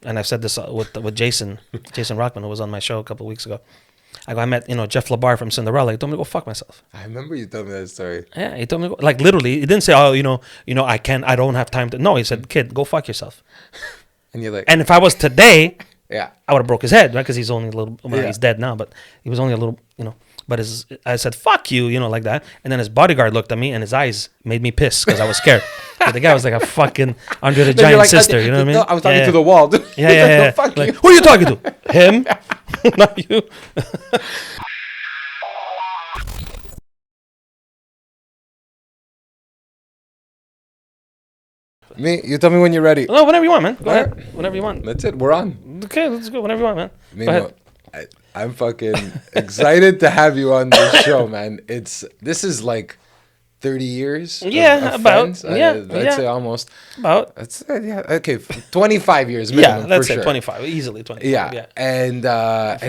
and I've said this with Jason Rockman, who was on my show a couple of weeks ago. I met Jeff LaBar from Cinderella. He told me to go fuck myself. I remember you told me that story. Yeah, he told me to go, like literally. He didn't say, oh, I don't have time to. No, he said, kid, go fuck yourself. And you're like, and if I was today, yeah, I would have broke his head, right? Because he's only a little. Well, yeah. He's dead now, but he was only a little, But I said, fuck you, like that. And then his bodyguard looked at me and his eyes made me piss because I was scared. But the guy was like a fucking Andre the Giant sister, you know what I mean? No, I was talking to the wall. Dude. Yeah. Fuck like, you. who are you talking to? Him? Not you. You tell me when you're ready. No, whenever you want, man. Go ahead. Whenever you want. That's it. We're on. Okay, let's go. Whenever you want, man. Mimmo, I'm fucking excited to have you on this show, man. This is like 30 years. Of about. Friends. I'd say almost. About. Okay. 25 years minimum. Yeah, let's for say sure. 25. Easily 25. Yeah. And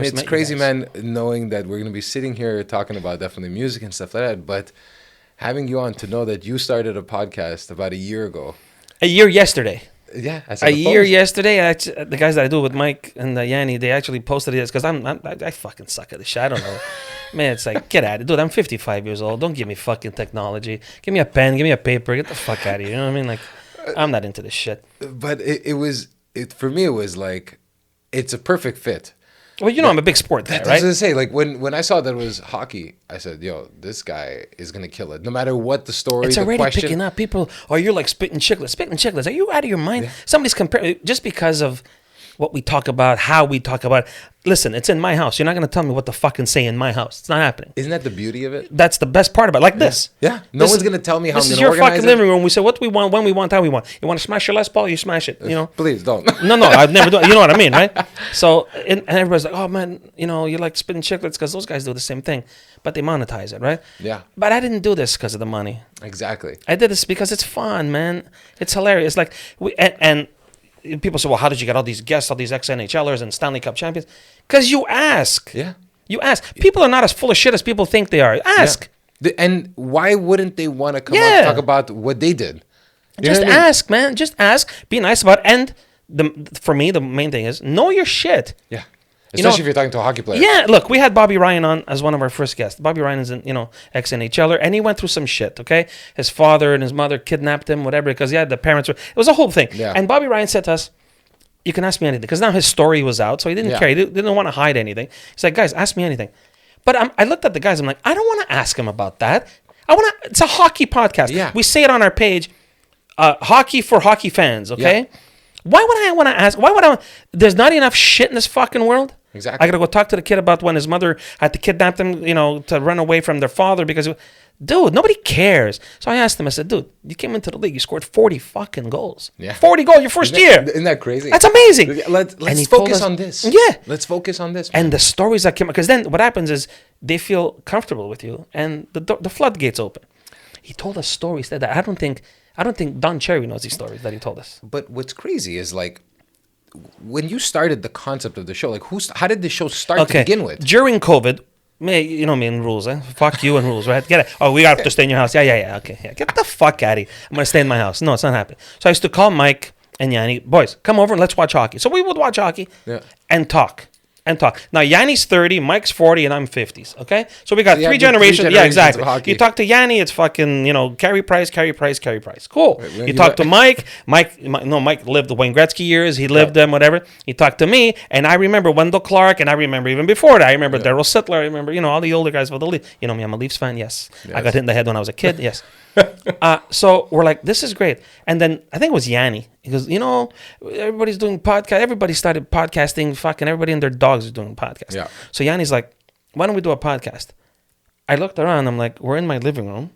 it's crazy, man, knowing that we're gonna be sitting here talking about definitely music and stuff like that, but having you on to know that you started a podcast about a year ago. A year yesterday. Yeah, a year yesterday. The guys that I do with Mike and Yianni, they actually posted it because I fucking suck at this shit. I don't know, man. It's like, get at it, dude. I'm 55 years old. Don't give me fucking technology. Give me a pen. Give me a paper. Get the fuck out of here. You know what I mean? Like, I'm not into this shit. But it was for me. It was like, it's a perfect fit. Well, I'm a big sport guy, right? I was gonna say, like when I saw that it was hockey, I said, "Yo, this guy is gonna kill it." No matter what the story, it's already picking up. People, you're like spitting chicklets. Are you out of your mind? Yeah. Somebody's comparing just because of what we talk about, how we talk about. Listen, it's in my house. You're not gonna tell me what to fucking say in my house. It's not happening. Isn't that the beauty of it? That's the best part about it. Like this. Yeah. No one's gonna tell me how I'm gonna organize it. This is your fucking living room. We say what we want, when we want, how we want. You want to smash your Les Paul? You smash it. Please don't. No, I've never done. You know what I mean, right? So and everybody's like, oh man, you like spitting chicklets because those guys do the same thing, but they monetize it, right? Yeah. But I didn't do this because of the money. Exactly. I did this because it's fun, man. It's hilarious. Like and people say, well, how did you get all these guests, all these ex-NHLers and Stanley Cup champions? Because you ask. Yeah. You ask. People are not as full of shit as people think they are. Ask. Yeah. And why wouldn't they want to come out and talk about what they did? Just ask, man. Just ask. Be nice about it. And for me, the main thing is know your shit. Yeah. Especially if you're talking to a hockey player. Yeah, look, we had Bobby Ryan on as one of our first guests. Bobby Ryan is an, ex-NHLer, and he went through some shit, okay? His father and his mother kidnapped him, whatever, because the parents were... It was a whole thing. Yeah. And Bobby Ryan said to us, you can ask me anything, because now his story was out, so he didn't care. He didn't want to hide anything. He's like, guys, ask me anything. But I looked at the guys, I'm like, I don't want to ask him about that. It's a hockey podcast. Yeah. We say it on our page, hockey for hockey fans, okay? Yeah. Why would I want to ask? There's not enough shit in this fucking world. Exactly. I got to go talk to the kid about when his mother had to kidnap them, to run away from their father because, dude, nobody cares. So I asked him, I said, dude, you came into the league, you scored 40 fucking goals. Yeah. 40 goals your first year. Isn't that crazy? That's amazing. Let's focus on this. Yeah. Let's focus on this. Man. And the stories that came, because then what happens is they feel comfortable with you and the floodgates open. He told us stories that I don't think Don Cherry knows these stories that he told us. But what's crazy is like, when you started the concept of the show, like how did the show start to begin with? During COVID, you know me and rules, eh? Fuck you and rules, right? Get it. Oh, we got to stay in your house. Yeah. Okay, yeah. Get the fuck out of here. I'm gonna stay in my house. No, it's not happening. So I used to call Mike and Yianni, boys, come over and let's watch hockey. So we would watch hockey and talk. Now, Yanni's 30, Mike's 40, and I'm 50s, okay? So we got three generations. Yeah, exactly. You talk to Yianni, it's fucking, Carey Price. Cool. You talk to Mike lived the Wayne Gretzky years. He lived them, whatever. You talk to me, and I remember Wendell Clark, and I remember even before that. I remember Darryl Sittler. I remember, all the older guys for the Leafs. You know me, I'm a Leafs fan, yes. I got hit in the head when I was a kid, yes. So we're like, this is great. And then I think it was Yianni. He goes, everybody's doing podcast. Everybody started podcasting. Fucking everybody and their dogs is doing podcasts. Yeah. So Yanni's like, why don't we do a podcast? I looked around. I'm like, we're in my living room.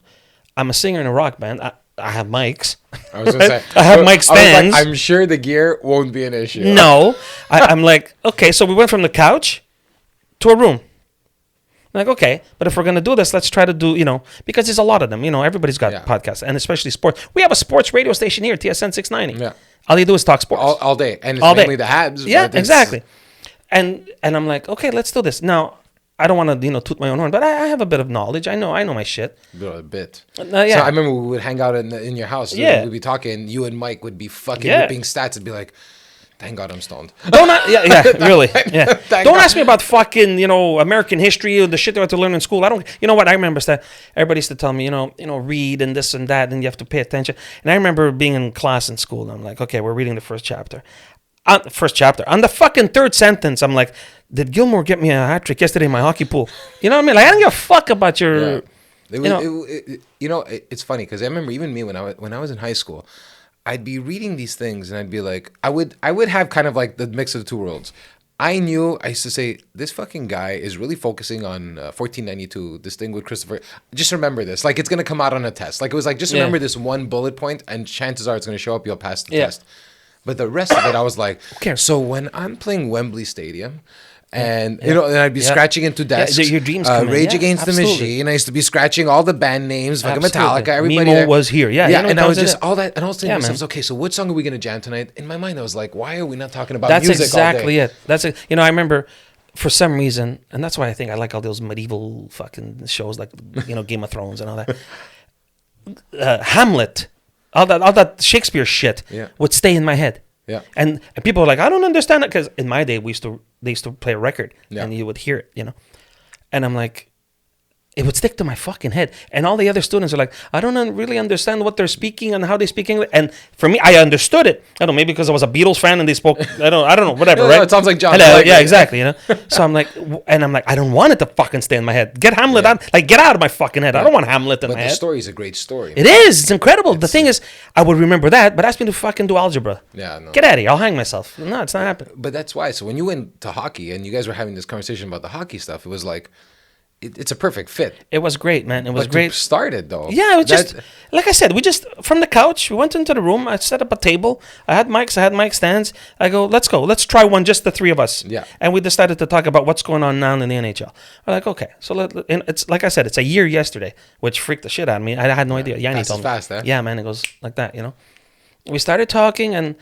I'm a singer in a rock band. I have mics. I was gonna say, I have mic stands. I'm sure the gear won't be an issue. No. I'm like, okay. So we went from the couch to a room. I'm like, okay, but if we're going to do this, let's try to do, because there's a lot of them. Everybody's got podcasts, and especially sports. We have a sports radio station here, TSN 690. Yeah. All you do is talk sports. All day. And it's mainly the Habs. Yeah, exactly. And I'm like, okay, let's do this. Now, I don't want to, toot my own horn, but I have a bit of knowledge. I know my shit. A bit. Yeah. So I remember we would hang out in your house. Yeah. We'd be talking. You and Mike would be fucking whipping stats and be like, Thank God I'm stoned. Really. Yeah. Don't ask me about fucking, American history or the shit they had to learn in school. I don't. You know what? I remember that everybody used to tell me, read and this and that, and you have to pay attention. And I remember being in class in school, and I'm like, okay, we're reading the first chapter. On the fucking third sentence, I'm like, did Gilmore get me a hat trick yesterday in my hockey pool? You know what I mean? Like, I don't give a fuck about your. Yeah. It's funny because I remember even me when I was in high school, I'd be reading these things and I'd be like, I would have kind of like the mix of the two worlds. I used to say, this fucking guy is really focusing on 1492, this thing with Christopher. Just remember this. Like, it's going to come out on a test. Like, it was like, just remember this one bullet point and chances are it's going to show up, you'll pass the test. But the rest of it, I was like, so when I'm playing Wembley Stadium, and and I'd be scratching into desks. Your dreams come Rage Against the Machine. I used to be scratching all the band names, like Metallica, everybody. Mimmo was here. And I was just all that, and I was thinking to myself, okay, so what song are we gonna jam tonight? In my mind, I was like, why are we not talking about music? That's exactly it. I remember for some reason, and that's why I think I like all those medieval fucking shows like Game of Thrones and all that. Hamlet, all that Shakespeare shit would stay in my head. Yeah. And people are like, I don't understand it, because in my day they used to play a record and you would hear it, And I'm like, it would stick to my fucking head. And all the other students are like, I don't really understand what they're speaking and how they speak English. And for me, I understood it. I don't know, maybe because I was a Beatles fan and they spoke, I don't know, whatever, right? No, it sounds like John. Exactly, So I'm like, I don't want it to fucking stay in my head. Get Hamlet out, get out of my fucking head. I don't want Hamlet in my head. But the story is a great story. It is. It's incredible. The thing is, I would remember that, but ask me to fucking do algebra. Yeah, no. Get out of here. I'll hang myself. No, it's not happening. But that's why. So when you went to hockey and you guys were having this conversation about the hockey stuff, it was like, it's a perfect fit. It was great, man. It was great. Started though. Yeah, it was just like I said. We just from the couch. We went into the room. I set up a table. I had mics. I had mic stands. I go, let's go. Let's try one. Just the three of us. Yeah. And we decided to talk about what's going on now in the NHL. We're like, okay. So it's like I said. It's a year yesterday, which freaked the shit out of me. I had no idea. Yianni told me. Fast, eh? Yeah, man. It goes like that. We started talking and.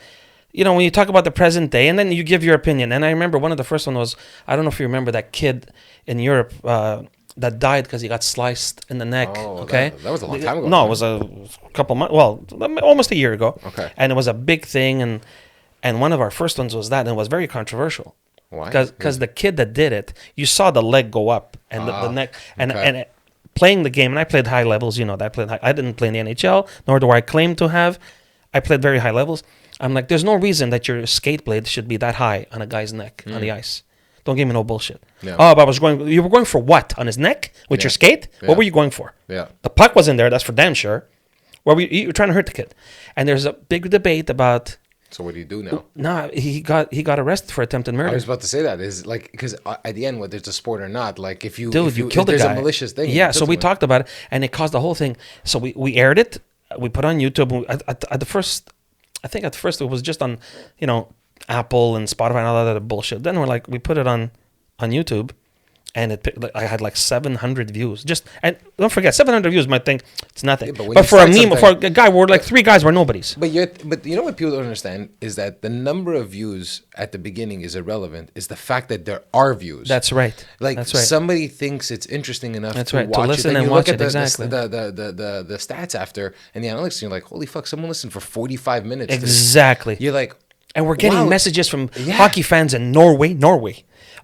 When you talk about the present day, and then you give your opinion. And I remember one of the first one was, I don't know if you remember that kid in Europe that died because he got sliced in the neck. Oh, okay, that was a long time ago. No, it was a couple months. Well, almost a year ago. Okay, and it was a big thing, and one of our first ones was that, and it was very controversial. Why? Because the kid that did it, you saw the leg go up and the neck, and playing the game, and I played high levels. That I played. I didn't play in the NHL, nor do I claim to have. I played very high levels. I'm like, there's no reason that your skate blade should be that high on a guy's neck on the ice. Don't give me no bullshit. Yeah. Oh, but you were going for what? On his neck? With your skate? Yeah. What were you going for? Yeah. The puck was in there, that's for damn sure. You were trying to hurt the kid. And there's a big debate about... So what do you do now? No, he got arrested for attempted murder. I was about to say that. Is like, because at the end, whether it's a sport or not, like if you killed the guy. A malicious thing. Yeah, so we talked about it, and it caused the whole thing. So we aired it. We put on YouTube. At the first... I think at first it was just on, Apple and Spotify and all that other bullshit. Then we put it on YouTube, and I had like 700 views. And don't forget, 700 views might think it's nothing. Yeah, but for a meme, for a guy, we're like three guys were nobodies. But you know what people don't understand is that the number of views at the beginning is irrelevant. It's the fact that there are views. That's right. Somebody thinks it's interesting enough to watch to listen it. And you watch look at it, exactly. the stats after and the analytics, and you're like, holy fuck, someone listened for 45 minutes. Exactly. You're like, and we're getting messages from hockey fans in Norway.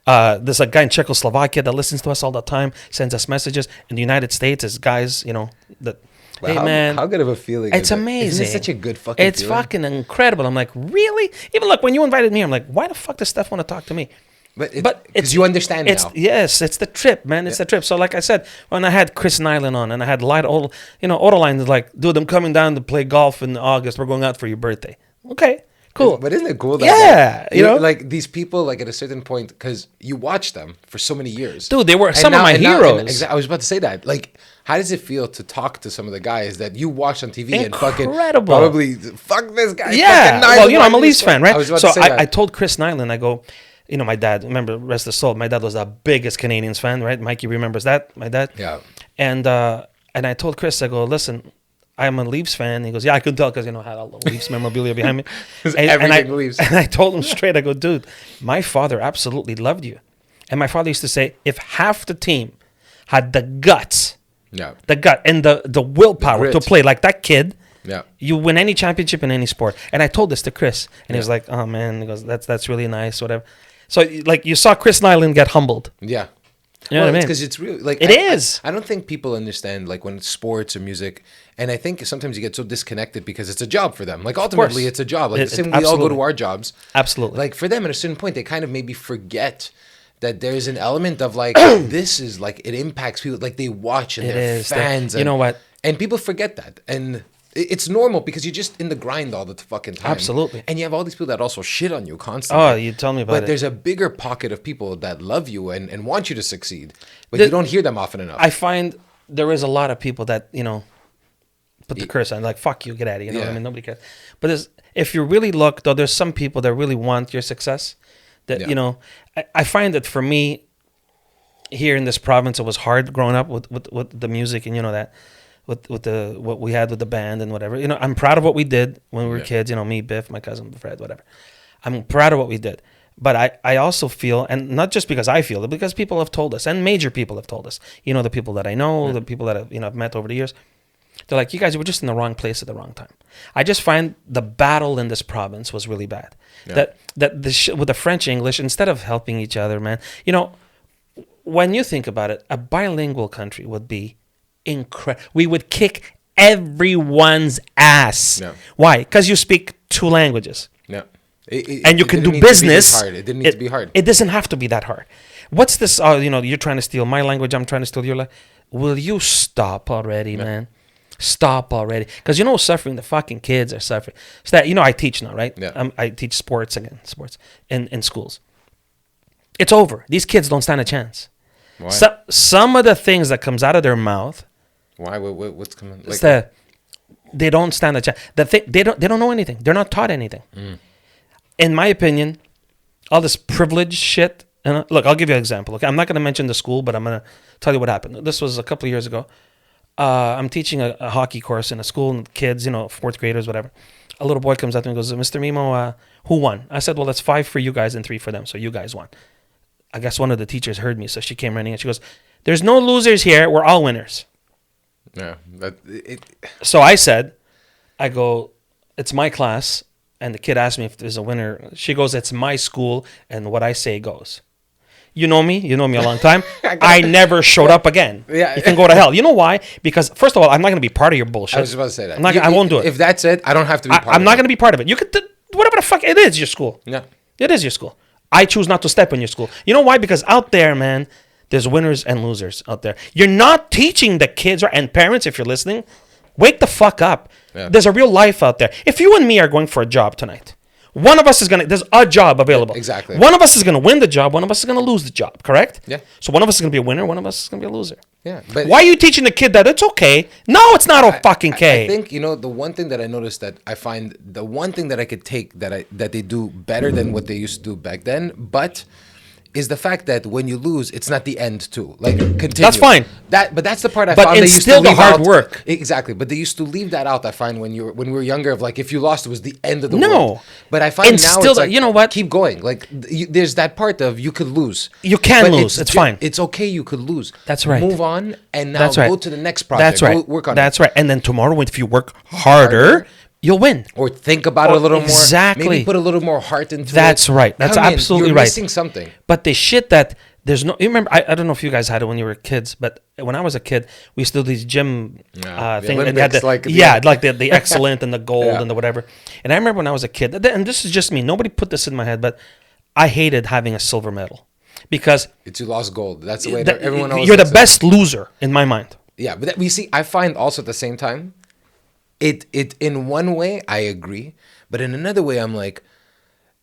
There's a guy in Czechoslovakia that listens to us all the time, sends us messages. In the United States, it's guys, that, hey, man. How good of a feeling it's amazing. Isn't it such a good fucking It's feeling? fucking incredible. I'm like, really? Even look, when you invited me, I'm like, why the fuck does Stef want to talk to me? But it's you understand now. Yes, it's the trip, man. It's the trip. So like I said, when I had Chris Nilan on and I had Autoline is like, dude, I'm coming down to play golf in August. We're going out for your birthday. Okay. Cool. But isn't it cool that like these people, like at a certain point, because you watch them for so many years. Dude, they were some of my heroes. I was about to say that. Like, how does it feel to talk to some of the guys that you watch on TV and fucking probably fuck this guy? Yeah. Well, I'm a Leafs fan, right? I told Chris Nilan, I go, my dad, remember, rest his soul, my dad was the biggest Canadians fan, right? Mikey remembers that, my dad. Yeah. And I told Chris, I go, listen, I'm a Leafs fan. He goes, yeah, I could tell because, I had all the Leafs memorabilia behind me. Leafs. And I told him straight, I go, dude, my father absolutely loved you. And my father used to say, if half the team had the guts, and the willpower to play like that kid, Yeah. You win any championship in any sport. And I told this to Chris, and he Yeah. was like, "Oh man," he goes, "That's really nice, whatever." So like you saw Chris Nilan get humbled. Yeah. You know what I mean? Because it's real. Like It is. I don't think people understand like when it's sports or music, and I think sometimes you get so disconnected because it's a job for them. Like ultimately, it's a job. Like the same we all go to our jobs. Absolutely. Like for them, at a certain point, they kind of maybe forget that there's an element of like this is like it impacts people. Like they watch and they're fans. You know what? And people forget that, and it's normal because you're just in the grind all the fucking time. Absolutely. And you have all these people that also shit on you constantly. Oh, you tell me about it. But there's a bigger pocket of people that love you and want you to succeed. But you don't hear them often enough. I find there is a lot of people that, put the curse on, like, fuck you, get out of here. You know what I mean? Nobody cares. But if you really look, though, there's some people that really want your success. That, I find that for me, here in this province, it was hard growing up with the music and, that. With what we had with the band and whatever. I'm proud of what we did when we were kids. Me, Biff, my cousin, Fred, whatever. I'm proud of what we did. But I also feel, and not just because I feel it, because people have told us, and major people have told us, the people that I know, the people that I've met over the years, they're like, you guys were just in the wrong place at the wrong time. I just find the battle in this province was really bad. Yeah. With the French English, instead of helping each other, man, when you think about it, a bilingual country would be incredible. We would kick everyone's ass. Yeah. Why? Because you speak 2 languages. Yeah. And you can do business. It didn't need to be hard. It doesn't have to be that hard. What's this? You're trying to steal my language. I'm trying to steal your language. Will you stop already, man? Stop already. Because suffering. The fucking kids are suffering. So that I teach now, right? Yeah. I teach sports in schools. It's over. These kids don't stand a chance. Why? Some of the things that comes out of their mouth. Why? What's coming? Like, they don't stand a chance. They don't know anything. They're not taught anything. In my opinion, all this privilege shit. And look, I'll give you an example. Okay, I'm not going to mention the school, but I'm going to tell you what happened. This was a couple of years ago. I'm teaching a hockey course in a school, and kids, 4th graders, whatever. A little boy comes up to me and goes, "Mr. Mimmo, who won?" I said, "Well, that's 5 for you guys and 3 for them. So you guys won." I guess one of the teachers heard me, so she came running and she goes, "There's no losers here. We're all winners." Yeah. So I said, "It's my class." And the kid asked me if there's a winner. She goes, "It's my school, and what I say goes." You know me a long time. I never showed up again. Yeah. You can go to hell. You know why? Because first of all, I'm not going to be part of your bullshit. I was about to say that. I won't do it. If that's it, I don't have to be part of it. I'm not going to be part of it. You could, whatever the fuck, it is your school. Yeah. It is your school. I choose not to step on your school. You know why? Because out there, man, there's winners and losers out there. You're not teaching the kids and parents, if you're listening, wake the fuck up. Yeah. There's a real life out there. If you and me are going for a job tonight, one of us is there's a job available. Exactly. One of us is going to win the job. One of us is going to lose the job, correct? Yeah. So one of us is going to be a winner. One of us is going to be a loser. Yeah. But why are you teaching the kid that it's okay? No, it's not fucking okay. I think, the one thing that I noticed that I find, the one thing that I could take that they do better than what they used to do back then, but is the fact that when you lose, it's not the end too. Like, continue. That's fine. But that's the part I but found they used to instill the leave hard out. Work. Exactly. But they used to leave that out, I find, when we were younger, of like, if you lost, it was the end of the No. world. But I find now it's like, you know what? Keep going. Like, there's that part of you could lose. You can lose. It's fine. It's okay. You could lose. That's right. Move on and now go to the next project. That's right. Work on it. That's right. And then tomorrow, if you work harder, you'll win. Or think about it a little more. Exactly. Maybe put a little more heart into it. That's right. That's absolutely You're right. missing something. But the shit that there's no. You remember? I don't know if you guys had it when you were kids, but when I was a kid, we used to do these gym things. Olympics, like the excellent and the gold and the whatever. And I remember when I was a kid, and this is just me. Nobody put this in my head, but I hated having a silver medal because you lost gold. That's the way everyone else. You're the best loser in my mind. Yeah, but we see. I find also at the same time, it in one way I agree, but in another way I'm like,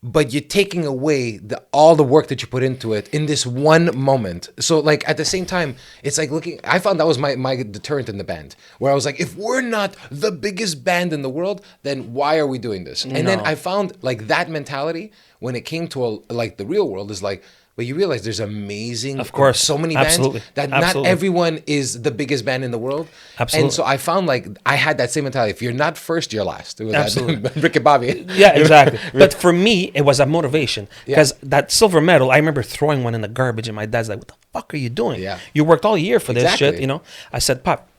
but you're taking away all the work that you put into it in this one moment. So like at the same time, it's like I found that was my deterrent in the band, where I was like, if we're not the biggest band in the world, then why are we doing this? And then I found like that mentality when it came to like the real world is like, but you realize there's amazing, of course, so many bands that not everyone is the biggest band in the world. Absolutely. And so I found like I had that same mentality. If you're not first, you're last. It was absolutely. Rick and Bobby. Yeah, exactly. But for me, it was a motivation because that silver medal, I remember throwing one in the garbage and my dad's like, "What the fuck are you doing? Yeah. You worked all year for this shit, you know?" I said, "Pop,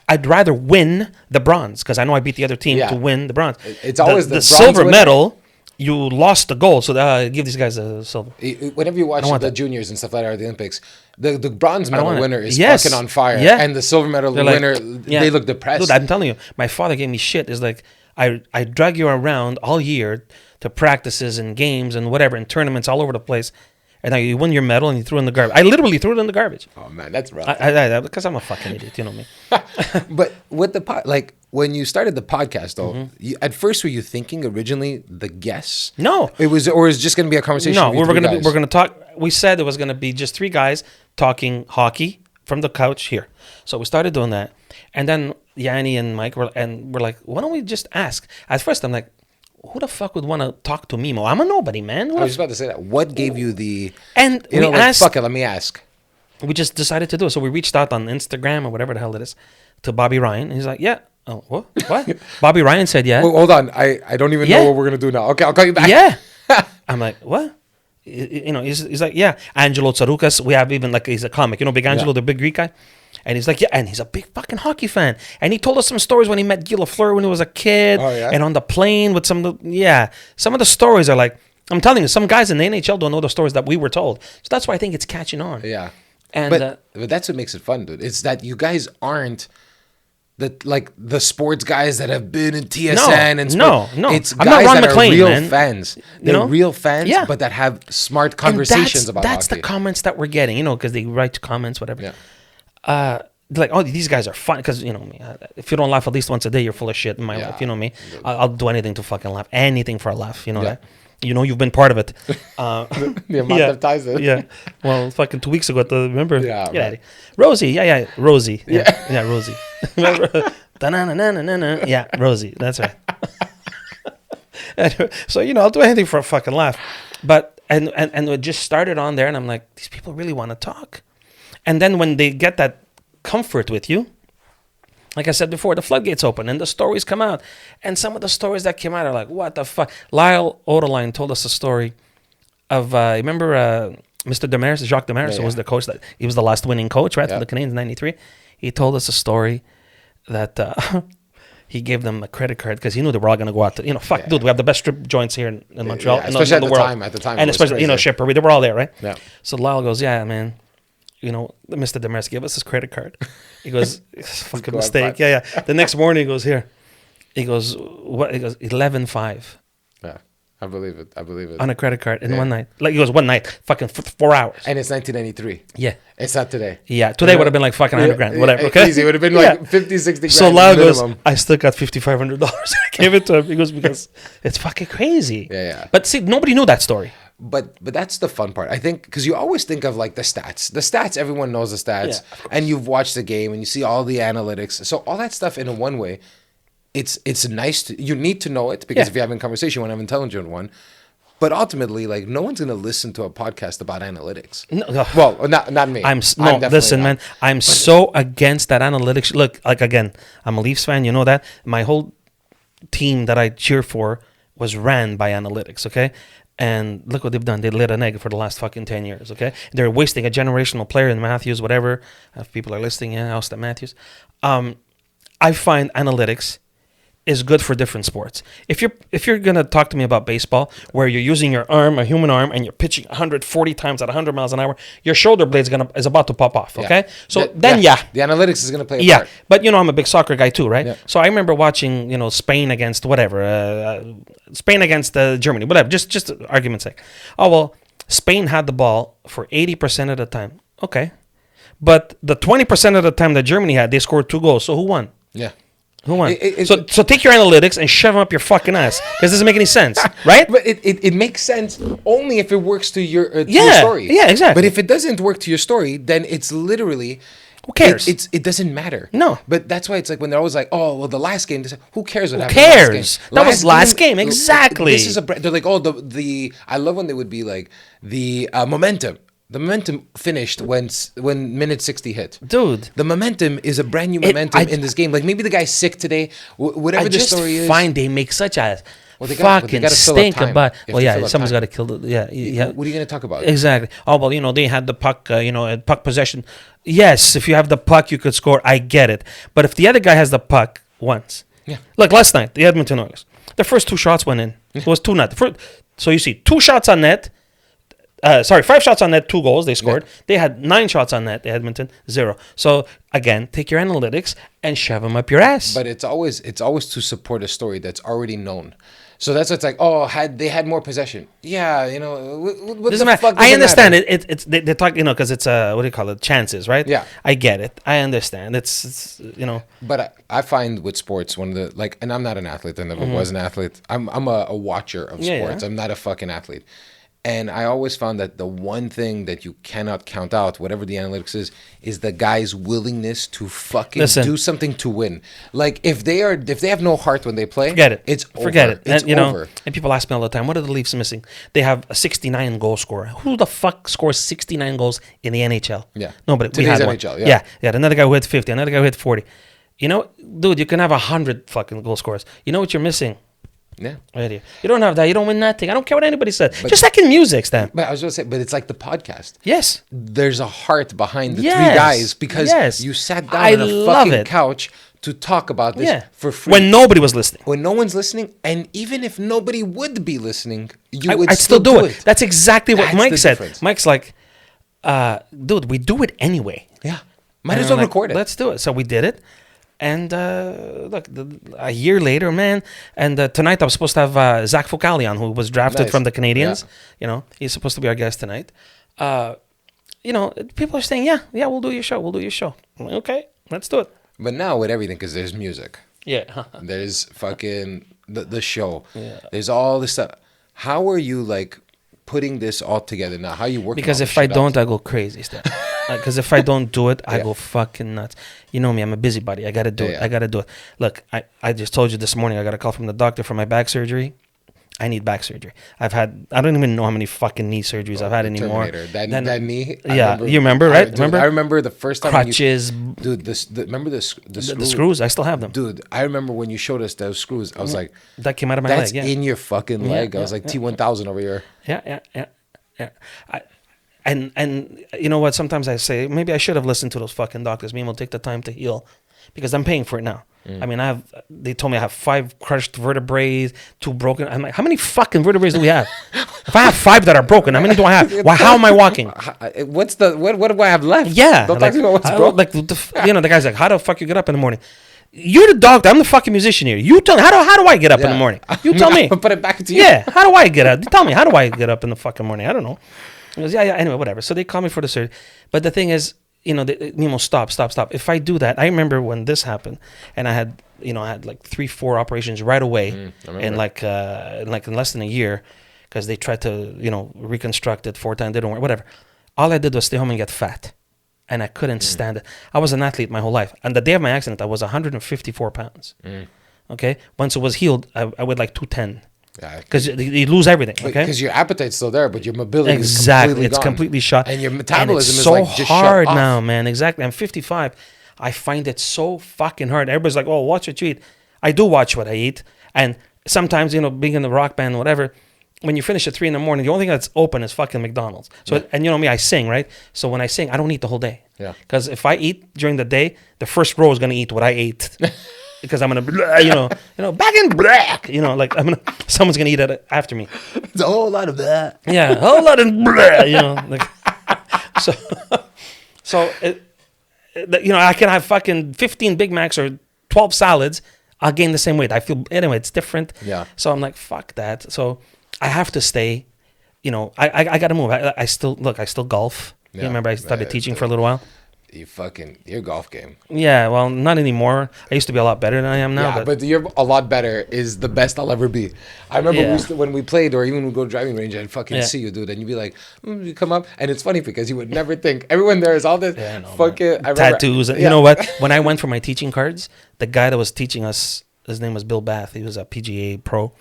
I'd rather win the bronze because I know I beat the other team Yeah. to win the bronze. It's always the bronze silver winner. medal. You lost the gold, so give these guys a silver. Whenever you watch want the that. juniors and stuff like that, or the Olympics, the bronze medal want it. winner is Yes. fucking on fire, Yeah. and the silver medal They're like, winner, yeah. they look depressed. Dude, I'm telling you, my father gave me shit. Is like I drag you around all year to practices and games and whatever and tournaments all over the place, and now you win your medal and you threw it in the garbage. I literally threw it in the garbage. Oh man, that's rough. Because I'm a fucking idiot, you know me. But with the like when you started the podcast though, Mm-hmm. at first were you thinking originally the guests? No. It was, or is it just going to be a conversation? No, of you we're three gonna guys? we're gonna talk. We said it was gonna be just 3 guys talking hockey from the couch here. So we started doing that, and then Yanni and Mike we're like, why don't we just ask? At first, I'm like, who the fuck would want to talk to Mimmo? I'm a nobody, man. I was just about to say that. What gave you the? And You we know, like, asked. fuck it, let me ask. We just decided to do it. So we reached out on Instagram or whatever the hell it is to Bobby Ryan. And he's like, yeah. Oh, what? What? Bobby Ryan said, yeah. Well, hold on, I don't even Yeah. know what we're gonna do now. Okay, I'll call you back. Yeah. I'm like, what? You know, he's like, yeah. Angelo Tsaroukas, we have even like, he's a comic, you know, Big Angelo, Yeah. the big Greek guy. And he's like, yeah, and he's a big fucking hockey fan. And he told us some stories when he met Guy Lafleur when he was a kid. Oh, yeah? And on the plane with some of the, some of the stories are like, I'm telling you, some guys in the NHL don't know the stories that we were told. So that's why I think it's catching on. Yeah. And But that's what makes it fun, dude. It's that you guys aren't the sports guys that have been in TSN and sport. No. It's I'm guys not Ron that McLean, are real man. fans. They're know? real fans, Yeah. but that have smart and conversations about that's hockey. the comments that we're getting, you know, because they write comments, whatever. Yeah. Like, oh, these guys are fun because you know me. If you don't laugh at least once a day, you're full of shit in my Yeah. life. You know me. I'll do anything to fucking laugh. Anything for a laugh. You know that. You know you've been part of it. The amount of times that- Yeah. Well, fucking 2 weeks ago, remember? Yeah, Get man. out of here. Rosie. Yeah. Rosie. Yeah, Rosie. Remember? Da-na-na-na-na-na. Yeah, Rosie. That's right. Anyway, so you know, I'll do anything for a fucking laugh. But and it just started on there, and I'm like, these people really want to talk. And then when they get that comfort with you, like I said before, the floodgates open and the stories come out. And some of the stories that came out are like, what the fuck? Lyle Oderline told us a story of, remember Mr. Demers, Jacques Demers, who was the coach. He was the last winning coach, right, for the Canadiens in 93. He told us a story that he gave them a credit card because he knew they were all going to go out to, dude, we have the best strip joints here in Montreal. Yeah, especially in at the the world. time. At the time, And it was especially, crazy. Shipper, they were all there, right? Yeah. So Lyle goes, yeah, man. You know, Mr. Demers gave us his credit card. He goes, it's a fucking Go on, mistake. fine. Yeah. The next morning, he goes, here. He goes, what? He goes, 11.5 Yeah. I believe it. on a credit card in one night. Like, he goes, one night, fucking 4 hours. And it's 1993. Yeah. It's not today. Yeah. Today would have been like fucking 100 grand, whatever. Yeah, Okay. Easy. It would have been Yeah. like 50, 60 grand. So Lyle goes, minimum. I still got $5,500. I gave it to him. He goes, because it's fucking crazy. Yeah. But see, nobody knew that story. But that's the fun part. I think because you always think of like the stats. The stats, everyone knows the stats. Yeah, and you've watched the game and you see all the analytics. So all that stuff in a one way, it's nice to, you need to know it because Yeah. if you're having a conversation, you want to have an intelligent one. But ultimately, like no one's gonna listen to a podcast about analytics. No. Well, not me. No, definitely listen, not. man. I'm so against that analytics. Look, like again, I'm a Leafs fan. You know that my whole team that I cheer for was ran by analytics. Okay, and look what they've done. They lit an egg for the last fucking 10 years. Okay, they're wasting a generational player in Matthews, whatever. If people are listening, Austin Matthews. I find analytics is good for different sports. If you're gonna talk to me about baseball, where you're using your arm, a human arm, and you're pitching 140 times at 100 miles an hour, your shoulder blade is about to pop off. Okay, so The analytics is gonna play a part. but I'm a big soccer guy too, right? Yeah. So I remember watching Spain against whatever, Spain against Germany, whatever. Just argument's sake. Oh well, Spain had the ball for 80% of the time. Okay, but the 20% of the time that Germany had, they scored 2 goals. So who won? Yeah. Who won? So take your analytics and shove them up your fucking ass because it doesn't make any sense, right? But it makes sense only if it works to your Yeah, story. yeah, exactly. But if it doesn't work to your story, then it's literally Who cares? It doesn't matter. No. But that's why it's like when they're always like, oh well, the last game. Who cares what Who happened? cares? That was last game, exactly. This is they're like, oh the I love when they would be like the momentum. The momentum finished when minute 60 hit. Dude. The momentum is a brand new momentum in this game. Like maybe the guy's sick today. Whatever the story is. I find they make such a Well, they fucking gotta fill up stink time. about. You have Well, to yeah, fill up someone's time. got to kill the. Yeah. What are you gonna talk about? Exactly. Oh well, they had the puck. Puck possession. Yes, if you have the puck, you could score. I get it. But if the other guy has the puck once, Yeah. like last night, the Edmonton Oilers, the first 2 shots went in. It was 2-0. So you see 2 shots on net. 5 shots on net, 2 goals. They scored. Yeah. They had 9 shots on net. Edmonton 0. So again, take your analytics and shove them up your ass. But it's always to support a story that's already known. So that's what's like. Oh, they had more possession. Yeah, what Doesn't the matter. fuck does I it understand matter? it. They talk, because it's what do you call it? Chances, right? Yeah. I get it. I understand. It's. But I find with sports one of the and I'm not an athlete. I never was an athlete. I'm a watcher of Yeah, sports. yeah. I'm not a fucking athlete. And I always found that the one thing that you cannot count out, whatever the analytics is the guy's willingness to fucking do something to win. Like if they have no heart when they play, Forget it. It's Forget over. it. It's And, over. and people ask me all the time, what are the Leafs missing? They have a 69 goal scorer. Who the fuck scores 69 goals in the NHL? Yeah. Nobody. We Today's had one. NHL, yeah. Yeah. Another guy who hit 50. Another guy who hit 40. Dude, you can have 100 fucking goal scorers. You know what you're missing? Yeah. Right here. You don't have that. You don't win nothing. I don't care what anybody says. Just like in music, Stan. But I was going to say, but it's like the podcast. Yes. There's a heart behind the 3 Yes. guys because Yes. you sat down I on a love fucking it. couch to talk about this for free. When nobody was listening. When no one's listening, and even if nobody would be listening, would I'd still do it. That's exactly what That's Mike the said. difference. Mike's like, dude, we do it anyway. Yeah. Might And as I'm well like, record it. Let's do it. So we did it. And look, a year later, man. And tonight I was supposed to have Zach Foucault on, who was drafted Nice. from the Canadians. He's supposed to be our guest tonight. People are saying, yeah, we'll do your show. We'll do your show. I'm like, okay, let's do it. But now with everything, because there's music. Yeah. There's fucking the show. Yeah. There's all this stuff. How are you like putting this all together now? How are you working? Because all if this I shit out? don't, I go crazy, Steph. Because if I don't do it, I Yeah. go fucking nuts. You know me, I'm a busybody. I got to do it. Yeah. I got to do it. Look, I just told you this morning, I got a call from the doctor for my back surgery. I need back surgery. I don't even know how many fucking knee surgeries I've had anymore. Terminator. That knee. You remember, right? Dude, Remember? I remember the first time. Crutches, Remember the screws? the screws. I still have them. Dude, I remember when you showed us those screws. I was like, That came out of my that's leg. Yeah. in your fucking leg. I was like, T1000 over here. Yeah. And you know what? Sometimes I say maybe I should have listened to those fucking doctors. Mimmo, take the time to heal, because I'm paying for it now. I mean, they told me I have 5 crushed vertebrae, 2 broken. I'm like, how many fucking vertebrae do we have? If I have 5 that are broken, how many do I have? Why? How am I walking? What do I have left? Yeah, Don't talk to me about what's broken. Like the guy's like, how the fuck you get up in the morning? You're the doctor. I'm the fucking musician here. You tell me how do I get up in the morning? You tell me. Put it back to you. Yeah, how do I get up? Tell me, how do I get up in the fucking morning? I don't know. He goes, yeah. Anyway, whatever. So they call me for the surgery, but the thing is, Mimmo, stop. If I do that, I remember when this happened, and I had like 3-4 operations right away, in like in less than a year, because they tried to reconstruct it 4 times. They don't work. Whatever. All I did was stay home and get fat, and I couldn't stand it. I was an athlete my whole life, and the day of my accident, I was 154 pounds. Okay, once it was healed, I weighed like 210. Because you lose everything, okay? Because your appetite's still there, but your mobility exactly, is it's completely shot, and your metabolism it's is so like just hard shut off. now, man. Exactly, I'm 55. I find it so fucking hard. Everybody's like, "Oh, watch what you eat." I do watch what I eat, and sometimes being in the rock band, whatever. When you finish at 3 a.m, the only thing that's open is fucking McDonald's. So, and you know me, I sing, right? So when I sing, I don't eat the whole day. Yeah. Because if I eat during the day, the first row is gonna eat what I ate. Because I'm gonna, back in black, like someone's gonna eat it after me. It's a whole lot of that. Yeah, a whole lot of like, so I can have fucking 15 Big Macs or 12 salads. I'll gain the same weight. I feel anyway. It's different. Yeah. So I'm like, fuck that. So I have to stay. I got to move. I still golf. Yeah. You remember I started teaching for a little while. Your golf game. Yeah, well, not anymore. I used to be a lot better than I am now. Yeah, but you're a lot better is the best I'll ever be. I remember when we played, or even when we go driving range, I'd fucking see you, dude, and you'd be like, you come up, and it's funny because you would never think everyone there is all this fucking tattoos. You know what? When I went for my teaching cards, the guy that was teaching us, his name was Bill Bath. He was a PGA pro.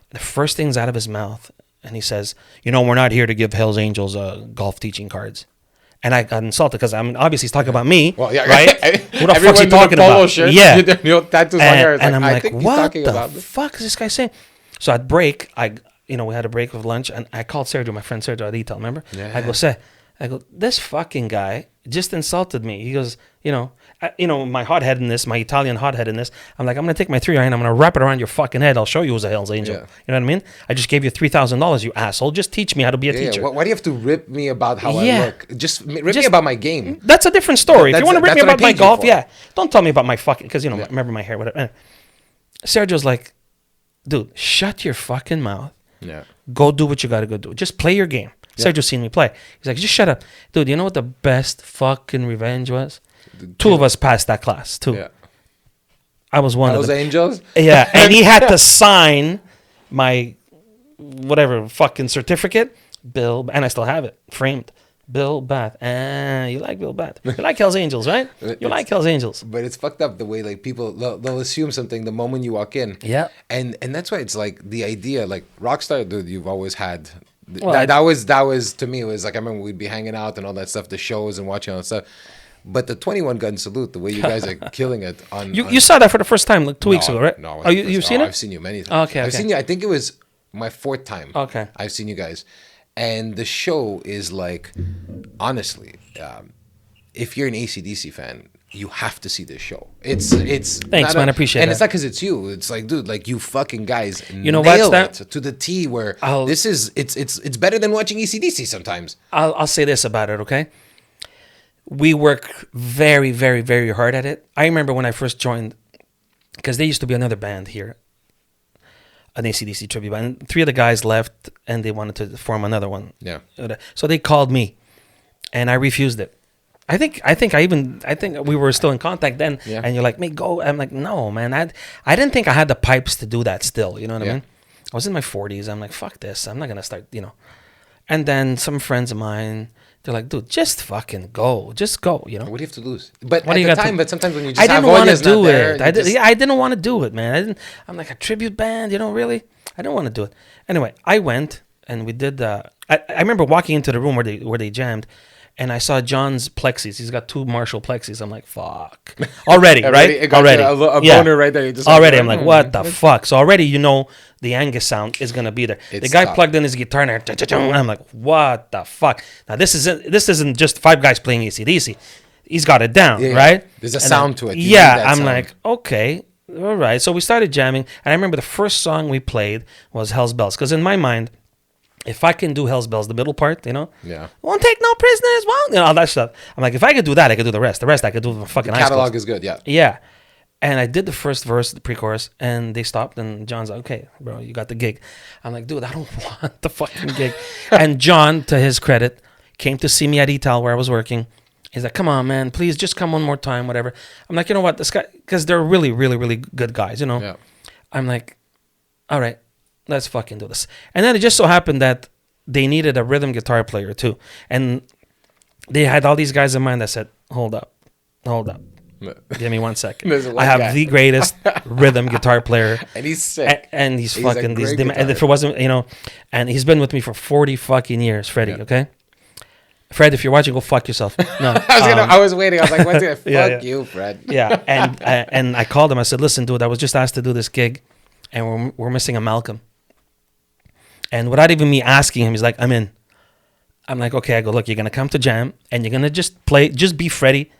The first thing's out of his mouth, and he says, "We're not here to give Hell's Angels golf teaching cards." And I got insulted because obviously he's talking about me, well, yeah, right? Who the fuck's he talking polo about? Shirt, Yeah, tattoos on yours. and I'm I like, think he's what talking the about this. fuck is this guy saying? So at break, we had a break of lunch, and I called Sergio, my friend Sergio at Etel, remember? Yeah. I go, this fucking guy just insulted me. He goes, my hotheadedness, my Italian hotheadedness. I'm like, I'm going to take my 3 iron, I'm going to wrap it around your fucking head. I'll show you who's a Hell's Angel. Yeah. You know what I mean? I just gave you $3,000, you asshole. Just teach me how to be a Yeah. teacher. Why do you have to rip me about how I Yeah. look? Just rip me about my game. That's a different story. If you want to rip me that's what I about my paid you golf, for. yeah. Don't tell me about my fucking, because, Yeah. remember my hair, whatever. Sergio's like, dude, shut your fucking mouth. Yeah. Go do what you got to go do. Just play your game. Yeah. Sergio's seen me play. He's like, just shut up. Dude, you know what the best fucking revenge was? 2 of us passed that class, too. Yeah. I was one Those of them. angels? Yeah, and he had to sign my whatever fucking certificate, Bill, and I still have it, framed. Bill Bath. You like Bill Bath. You like Hell's Angels, right? You like Hell's Angels. But it's fucked up the way like people they'll assume something the moment you walk in. Yeah. And that's why it's like the idea like Rockstar, dude, you've always had. Well, that was to me, it was like I remember we'd be hanging out and all that stuff, the shows and watching all that stuff. But the 21 gun salute, the way you guys are killing it on You saw that for the first time like 2 weeks ago, right? No, Oh, you've seen it? I've seen you many times. Okay, I've seen you. I think it was my 4th time. Okay. I've seen you guys, and the show is like, honestly, if you're an AC/DC fan, you have to see this show. It's Thanks, man. I appreciate and that. it's not because it's you. It's like, dude, like you fucking guys You know what, nail Stef? it to the T. Where I'll- it's better than watching AC/DC sometimes. I'll say this about it, okay? We work very, very, very hard at it. I remember when I first joined, because there used to be another band here, an AC/DC tribute band. 3 of the guys left, and they wanted to form another one. Yeah. So they called me, and I refused it. I think we were still in contact then. Yeah. And you're like, "Mate, go." I'm like, "No, man. I didn't think I had the pipes to do that still." You know what I Yeah. mean? I was in my 40s. I'm like, "Fuck this. I'm not gonna start." And then some friends of mine, they're like, "Dude, just fucking go. Just go." What do you have to lose? But What at do you the got to- time, but sometimes when you just I didn't have want to audience not do there, it. you I just- didn't want to do it, man. I'm like a tribute band, really. I didn't want to do it. Anyway, I went and we did. I remember walking into the room where they jammed, and I saw John's plexis. He's got 2 Marshall plexis. I'm like, fuck. Already, right? It got Already. you a Yeah. boner right there. You just Already, I'm like, what the fuck? So already, the Angus sound is gonna be there. The It's guy tough. plugged in his guitar and I'm like, what the fuck? Now this isn't just 5 guys playing AC/DC. He's got it down, Yeah. right? There's a And sound then- to it. You Yeah, need that I'm sound. like, okay, all right. So we started jamming, and I remember the first song we played was Hell's Bells, because in my mind, if I can do Hell's Bells, the middle part, Yeah. won't take no prisoners, won't, all that stuff. I'm like, if I could do that, I could do the rest. The rest I could do with fucking eyes Catalog closed. is good. Yeah. Yeah. And I did the first verse, the pre-chorus, and they stopped, and John's like, okay, bro, you got the gig. I'm like, dude, I don't want the fucking gig. And John, to his credit, came to see me at Etal where I was working. He's like, come on, man, please just come one more time, whatever. I'm like, you know what, this guy, because they're really, really, really good guys, Yeah. I'm like, all right, let's fucking do this. And then it just so happened that they needed a rhythm guitar player too. And they had all these guys in mind that said, hold up. Give me 1 second. There's one I have guy. the greatest rhythm guitar player. And he's sick. And he's a fucking, great and if it wasn't, and he's been with me for 40 fucking years, Freddie, Yeah. okay? Fred, if you're watching, go fuck yourself. No. I was waiting. I was like, what's it? Fuck Yeah, yeah. you, Fred. Yeah, and I called him. I said, "Listen, dude, I was just asked to do this gig, and we're missing a Malcolm." And without even me asking him, he's like, "I'm in." I'm like, "Okay." I go, "Look, you're gonna come to jam, and you're gonna just be Freddie,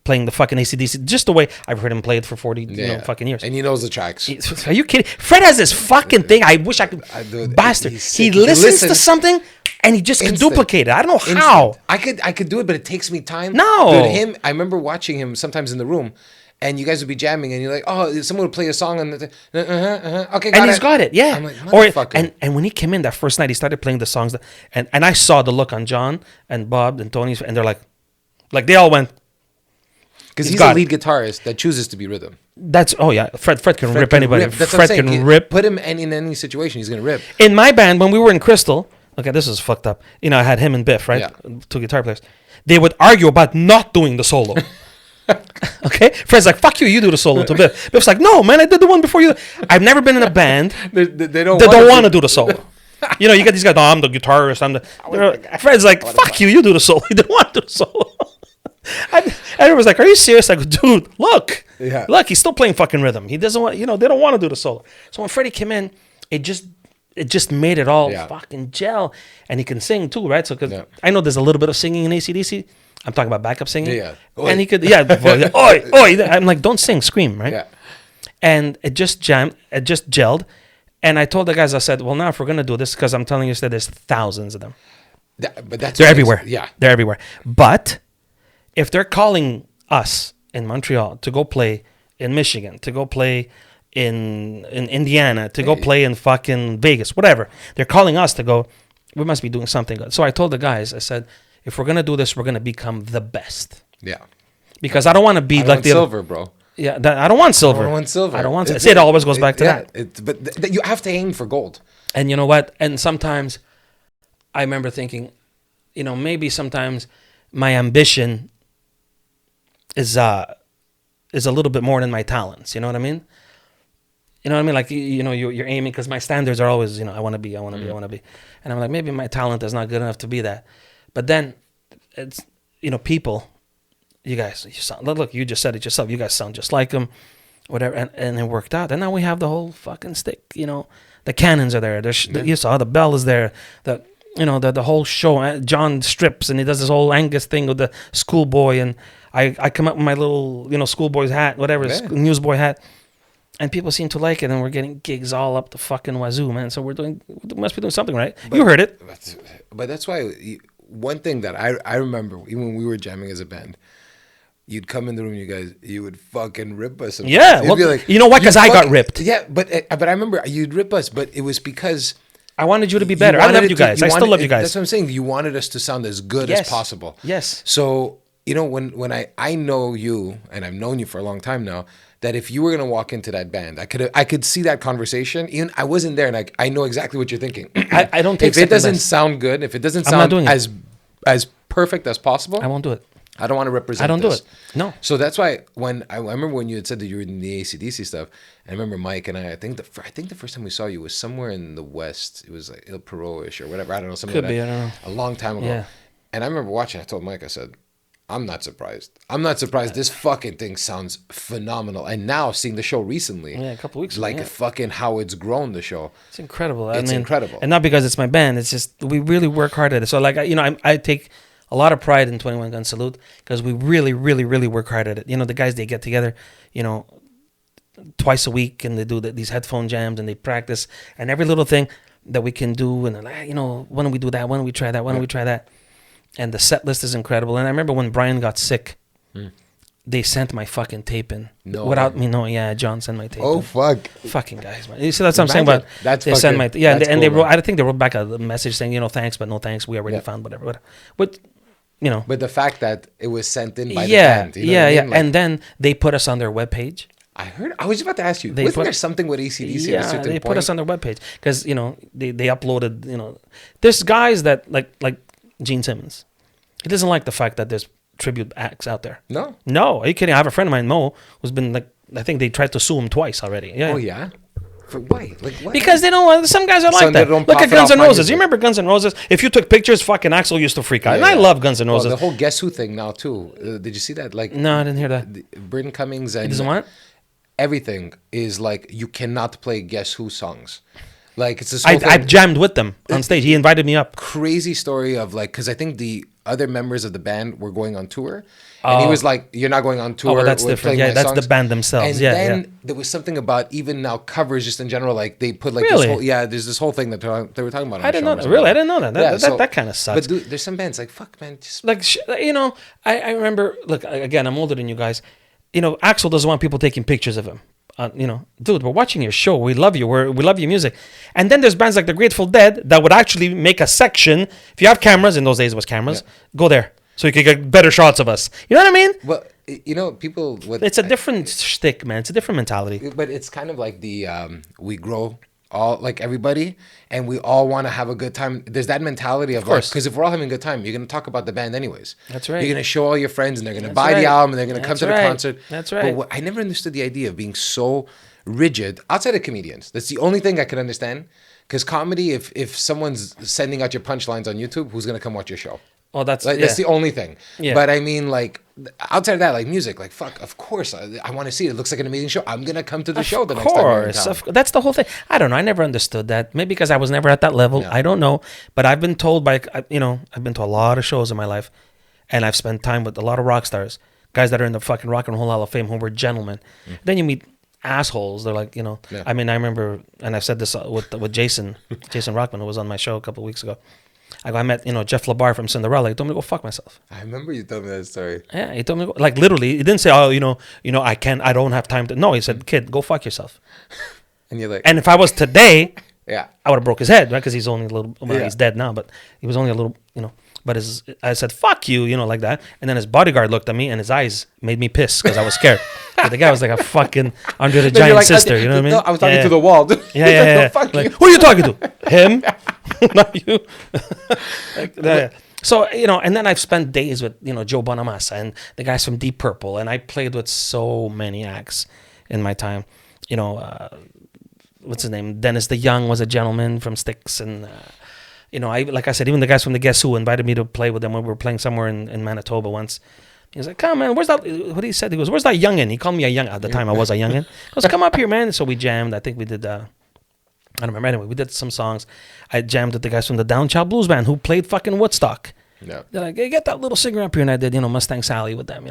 playing the fucking AC/DC, just the way I've heard him play it for 40 fucking years." And he knows the tracks. Are you kidding? Fred has this fucking thing. I wish I could. Dude, Bastard. he's He sick. He listens to listens. something, and he just can Instant. duplicate it. I don't know Instant. how. I could do it, but it takes me time. No. Dude, I remember watching him sometimes in the room, and you guys would be jamming, and you're like, oh, someone would play a song, and okay, got And he's got it, yeah. I'm like, motherfucker. And when he came in that first night, he started playing the songs, and I saw the look on John and Bob and Tony's, and they're like they all went. Because he's he's got a it. lead guitarist that chooses to be rhythm. Fred can rip can anybody. That's what I'm Fred saying. can rip. Put him in any situation, he's gonna rip. In my band, when we were in Crystal, okay, this is fucked up. I had him and Biff, right? Yeah. 2 guitar players. They would argue about not doing the solo. Okay? Fred's like, fuck you, you do the solo to Biff. Biff's like, no, man, I did the one before you. I've never been in a band They don't that don't want to do the solo. You get these guys, no, I'm the guitarist. Fred's like, fuck you, you do the solo. He didn't want to do the solo. And everyone's like, are you serious? I go, dude, look. Yeah. Look, he's still playing fucking rhythm. He doesn't want, they don't want to do the solo. So when Freddie came in, it just made it all Yeah. fucking gel. And he can sing too, right? So because Yeah. I know there's a little bit of singing in AC/DC. I'm talking about backup singing. Yeah. And he could, oi, oi. I'm like, don't sing, scream, right? Yeah. And it just jammed, it just gelled. And I told the guys, I said, well, now if we're going to do this, because I'm telling you that there's thousands of them. But that's They're what everywhere. Yeah. They're everywhere. But if they're calling us in Montreal to go play in Michigan, to go play in Indiana, to go play in fucking Vegas, whatever, they're calling us to go, we must be doing something good. So I told the guys, I said, if we're going to do this, we're going to become the best. Yeah. Because I don't want to be I like want the silver, bro. Yeah, I don't want silver. I don't want silver. I don't want. It always goes back to that. But you have to aim for gold. And you know what? And sometimes I remember thinking, maybe sometimes my ambition is a little bit more than my talents. You know what I mean? You know what I mean? Like you're aiming, because my standards are always I want to be, and I'm like, maybe my talent is not good enough to be that. But then it's people. You guys, look, you just said it yourself. You guys sound just like him, whatever, and it worked out. And now we have the whole fucking stick. The cannons are there. You saw the bell is there. The whole show. John strips and he does this whole Angus thing with the schoolboy, and I come up with my little schoolboy's hat, whatever, newsboy hat, and people seem to like it, and we're getting gigs all up the fucking wazoo, man. So we must be doing something right. You heard it. But that's why one thing that I remember, even when we were jamming as a band. You'd come in the room, you would fucking rip us. Sometimes. Yeah, well, like, you know what? Because I got ripped. Yeah, but I remember you'd rip us, but it was because I wanted you to be better. I loved you guys. I still love you guys. That's what I'm saying. You wanted us to sound as good as possible. Yes. So when I know you, and I've known you for a long time now, that if you were gonna walk into that band, I could see that conversation. Even I wasn't there, and I know exactly what you're thinking. I don't take. If it doesn't sound good, if it doesn't sound as perfect as possible, I won't do it. I don't want to represent. I don't do it. No. So that's why when I remember when you had said that you were in the AC/DC stuff, and I remember Mike and I think the first time we saw you was somewhere in the West. It was like Il Perot-ish or whatever. I don't know. Something Could be. I don't know. A long time ago. Yeah. And I remember watching. I told Mike, I said, I'm not surprised. I'm not surprised. This fucking thing sounds phenomenal. And now seeing the show recently, a couple weeks ago, fucking how it's grown, the show. It's incredible. It's incredible. And not because it's my band. It's just we really work hard at it. So I take a lot of pride in 21 Gun Salute because we really, really, really work hard at it. The guys, they get together, twice a week, and they do these headphone jams, and they practice, and every little thing that we can do, and when do we do that? When do we try that? When do we try that? And the set list is incredible. And I remember when Brian got sick, they sent my fucking tape in without me knowing. Yeah, John sent my tape. Oh, in. fuck! Fucking guys, man. You see, that's what I'm saying about. That's they sent my and cool, they wrote. man. I think they wrote back a message saying, thanks, but no thanks. We already found whatever. But But the fact that it was sent in by the band. You know what I mean? And then they put us on their webpage. I was about to ask you, wasn't there something with AC/DC at a certain they point? put us on their webpage because they uploaded. There's guys that like Gene Simmons. He doesn't like the fact that there's tribute acts out there. No, are you kidding? I have a friend of mine, Mo, who's been I think they tried to sue him twice already. Yeah. Oh yeah. For why? Like what? Because they don't. Some guys are like that. Look at Guns N' Roses. You remember Guns N' Roses? If you took pictures, fucking Axl used to freak out. And I love Guns N' Roses. The whole Guess Who thing now too. Did you see that? Like no, I didn't hear that. Britton Cummings and He doesn't want it? Everything is like you cannot play Guess Who songs. Like it's this whole I jammed with them on stage. He invited me up. Crazy story of because I think the other members of the band were going on tour, and he was like, "You're not going on tour." Oh, well, that's different. Yeah, that's songs. the band themselves. And then there was something about even now covers just in general. Like they put this whole there's this whole thing that they were talking about. I didn't know that. Really, I didn't know that. That kind of sucks. But dude, there's some bands like fuck, man. Just I remember. Look, again, I'm older than you guys. Axl doesn't want people taking pictures of him. Dude, we're watching your show. We love you. We love your music. And then there's bands like the Grateful Dead that would actually make a section. If you have cameras, in those days it was cameras, go there so you could get better shots of us. You know what I mean? Well, people. It's a different shtick, man. It's a different mentality. But it's kind of like the we grow all like everybody, and we all want to have a good time. There's that mentality of course, because if we're all having a good time, you're gonna talk about the band anyways. That's right. You're gonna show all your friends, and they're gonna buy the album, and they're gonna come to the concert. That's right. But I never understood the idea of being so rigid outside of comedians. That's the only thing I could understand. Because comedy, if someone's sending out your punchlines on YouTube, who's gonna come watch your show? Oh, that's Like, that's the only thing. Yeah. But I mean, like, outside of that, like music, like, fuck, of course, I want to see it. It looks like an amazing show. I'm gonna come to the show the next time you're in town. That's the whole thing. I don't know. I never understood that. Maybe because I was never at that level. Yeah. I don't know. But I've been told by, I've been to a lot of shows in my life, and I've spent time with a lot of rock stars, guys that are in the fucking Rock and Roll Hall of Fame who were gentlemen. Then you meet assholes. They're like, Yeah. I mean, I remember, and I've said this with Jason Rockman, who was on my show a couple of weeks ago. I met, Jeff LaBar from Cinderella. He told me to go fuck myself. I remember you told me that story. Yeah, he told me, like, literally, he didn't say, oh, I don't have time to. No, he said, kid, go fuck yourself. And you're like, And if I was today, yeah. I would have broke his head, right? Because he's only a little, Yeah. he's dead now, but he was only a little, but I said, fuck you, like that. And then his bodyguard looked at me and his eyes made me piss because I was scared. But the guy was like a fucking Andre the Then you're Giant like, sister, you know what I mean? No, I was talking Yeah, to the wall. Dude. Yeah. Fuck Like, you. who are you talking to? Him? Not you. So, and then I've spent days with, Joe Bonamassa and the guys from Deep Purple. And I played with so many acts in my time. What's his name? Dennis DeYoung was a gentleman from Styx. And, like I said, even the guys from the Guess Who invited me to play with them when we were playing somewhere in Manitoba once. He was like, come, man, where's that? What he said? He goes, where's that youngin'? He called me a young. At the time, I was a youngin'. He goes, come up here, man. So we jammed. I think we did, I don't remember. Anyway, we did some songs. I jammed with the guys from the Down Child Blues Band who played fucking Woodstock. Yeah. They're like, hey, get that little singer up here. And I did, Mustang Sally with them,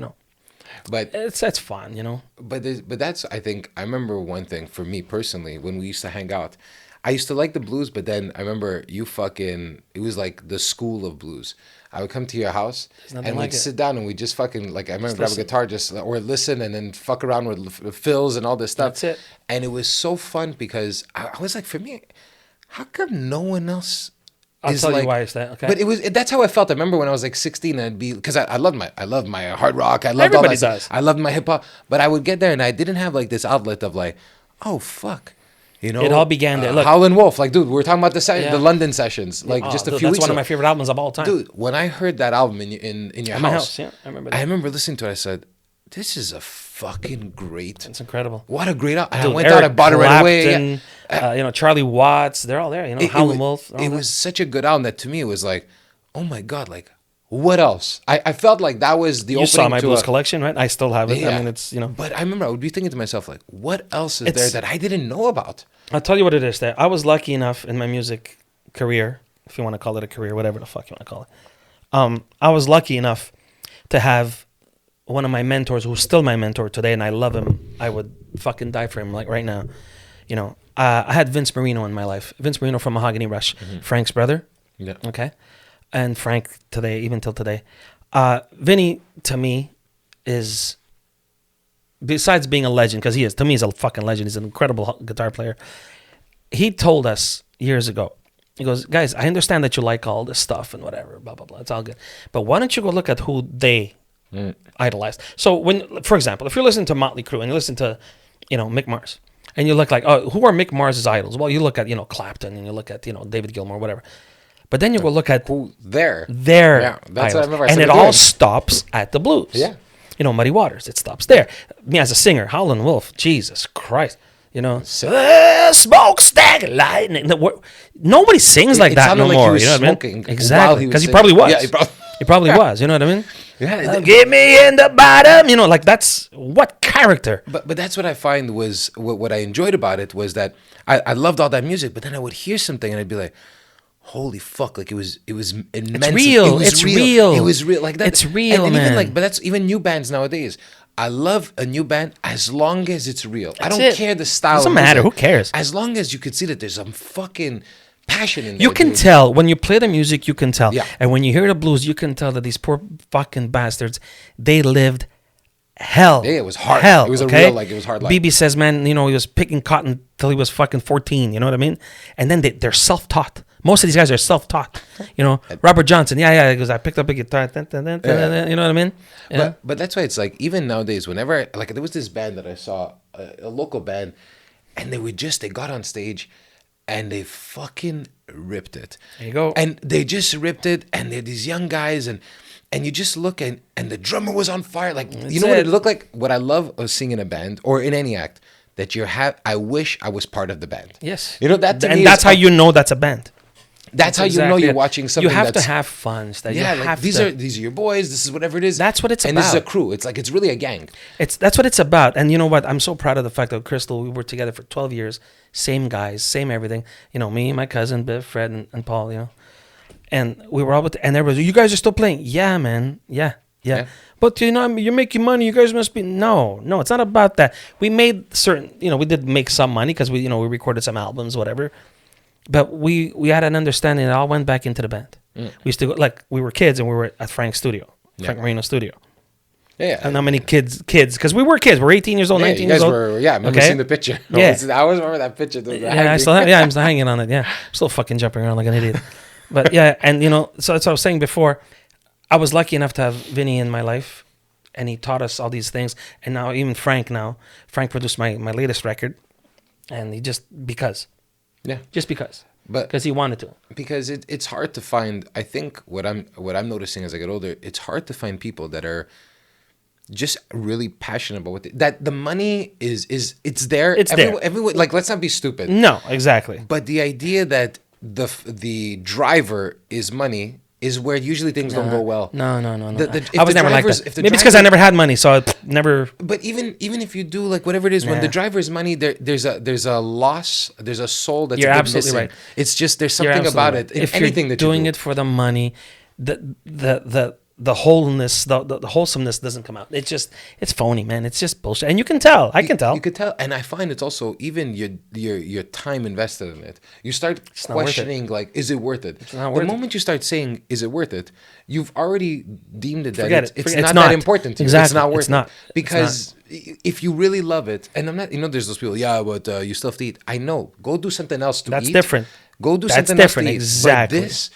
But It's fun, But that's, I think, I remember one thing for me personally, when we used to hang out, I used to like the blues, but then I remember it was like the school of blues. I would come to your house and we'd sit down and we just fucking, like, I remember grab a guitar, or listen and then fuck around with fills and all this stuff. That's it. And it was so fun because I was like, for me, how come no one else I'll is tell like, you why it's that, okay? But that's how I felt. I remember when I was like 16 and I'd be, because I loved my hard rock. I loved Everybody all that. does. I loved my hip hop. But I would get there and I didn't have like this outlet of like, oh, fuck. It all began there. Look, Howlin' Wolf, like, dude, we're talking about the Yeah. the London sessions, like just a few that's weeks one ago. of my favorite albums of all time. Dude, when I heard that album in your In my house, house, yeah, I remember that. I remember listening to it. I said, "This is a fucking great. It's incredible. What a great album!" I Dude, went out, I bought it right away. Clapton, Charlie Watts, they're all there. Howlin' Wolf. It was such a good album that to me it was like, oh my god, like what else? I felt like that was the You opening saw my to blues collection, right? I still have it. Yeah. I mean, it's But I remember I would be thinking to myself like, what else is there that I didn't know about? I'll tell you what it is. That I was lucky enough in my music career, if you want to call it a career, whatever the fuck you want to call it. I was lucky enough to have one of my mentors, who's still my mentor today, and I love him. I would fucking die for him, like right now. I had Vince Marino in my life. Vince Marino from Mahogany Rush, Frank's brother. Yeah. Okay. And Frank today, even till today. Vinny, to me, is, besides being a legend, because he is, to me, he's a fucking legend. He's an incredible guitar player. He told us years ago, he goes, guys, I understand that you like all this stuff and whatever, blah, blah, blah. It's all good. But why don't you go look at who they idolized? So when, for example, if you're listening to Motley Crue and you listen to, Mick Mars, and you look like, oh, who are Mick Mars' idols? Well, you look at, Clapton, and you look at, David Gilmour, whatever. But then you go look at Who their yeah, that's idols. what I remember. And it all stops at the blues. Yeah. Muddy Waters, it stops there. Me as a singer, Howlin' Wolf, Jesus Christ. Smoke stack lightning. Nobody sings like that no like more. He was you know what I smoking mean? while Exactly. he was Because he singing. probably was. Yeah, he probably was. You know what I mean? Yeah, Get me in the bottom. Like that's what character. But that's what I find was what I enjoyed about it was that I loved all that music, but then I would hear something and I'd be like, holy fuck! Like it was immense. It's real. It was real. Like that. It's real, and man. Even but that's even new bands nowadays. I love a new band as long as it's real. I don't care the style. Doesn't of matter. music. Who cares? As long as you could see that there's some fucking passion in there. You can dude. tell when you play the music. You can tell. Yeah. And when you hear the blues, you can tell that these poor fucking bastards, they lived hell. Yeah, it was hard. Hell. It was a okay? real, like, it was hard life. BB says, man, he was picking cotton till he was fucking 14. You know what I mean? And then they're self-taught. Most of these guys are self-taught. Robert Johnson, because I picked up a guitar. You know what I mean? Yeah. But that's why it's like, even nowadays, whenever, like, there was this band that I saw, a local band, and they got on stage and they fucking ripped it. There you go. And they just ripped it, and they're these young guys, and you just look, and the drummer was on fire. Like, you know what it looked like? What I love of seeing in a band, or in any act, that I wish I was part of the band. Yes. That to me and that's how you know that's a band. That's how you know you're watching something. You have to that's, have fun. yeah, like these are your boys. This is whatever it is. That's what it's and about. And this is a crew. It's like it's really a gang. That's what it's about. And you know what? I'm so proud of the fact that Crystal, we were together for 12 years, same guys, same everything. You know, me, my cousin, Biff, Fred, and Paul. You know, and we were all with, and everybody, you guys are still playing. Yeah, man. Yeah. But you know, you're making money. You guys must be. No, it's not about that. We made certain. You know, we did make some money because we recorded some albums, whatever. But we had an understanding. It all went back into the band. We used to go, like, we were kids and we were at Frank's studio, Frank Marino studio. Yeah. And how many kids? Because we were kids. We're 18 years old, 19 years old. I remember seeing the picture. Yeah. I always remember that picture. I'm still hanging on it. Yeah. I'm still fucking jumping around like an idiot. But yeah, and you know, so that's what I was saying before. I was lucky enough to have Vinny in my life, and he taught us all these things. And now even Frank produced my latest record, and he just because he wanted to. Because it's hard to find. I think what I'm noticing as I get older, it's hard to find people that are just really passionate about what that the money is it's there. It's there. Everyone, like, let's not be stupid. No, exactly. But the idea that the driver is money is where usually things don't go well. No. I was never like that. Maybe it's because I never had money, so I never. But even if you do, like, whatever it is, when the driver is money, there's a loss, there's a soul that's You're a bit absolutely missing. Right. It's just there's something about it. In If anything you're that you doing do. it for the money, the wholeness, the wholesomeness doesn't come out. It's phony, man. It's just bullshit, and you can tell. I can tell. You could tell, and I find it's also even your time invested in it. You start questioning, like, is it worth it? The moment you start saying, is it worth it? You've already deemed it that it's not that important to you. Exactly. It's not worth it's not. it. Because if you really love it, and I'm not, there's those people, yeah, but you still have to eat. I know. Go do something else to eat. That's different. Go do That's something different. else to eat. Exactly. But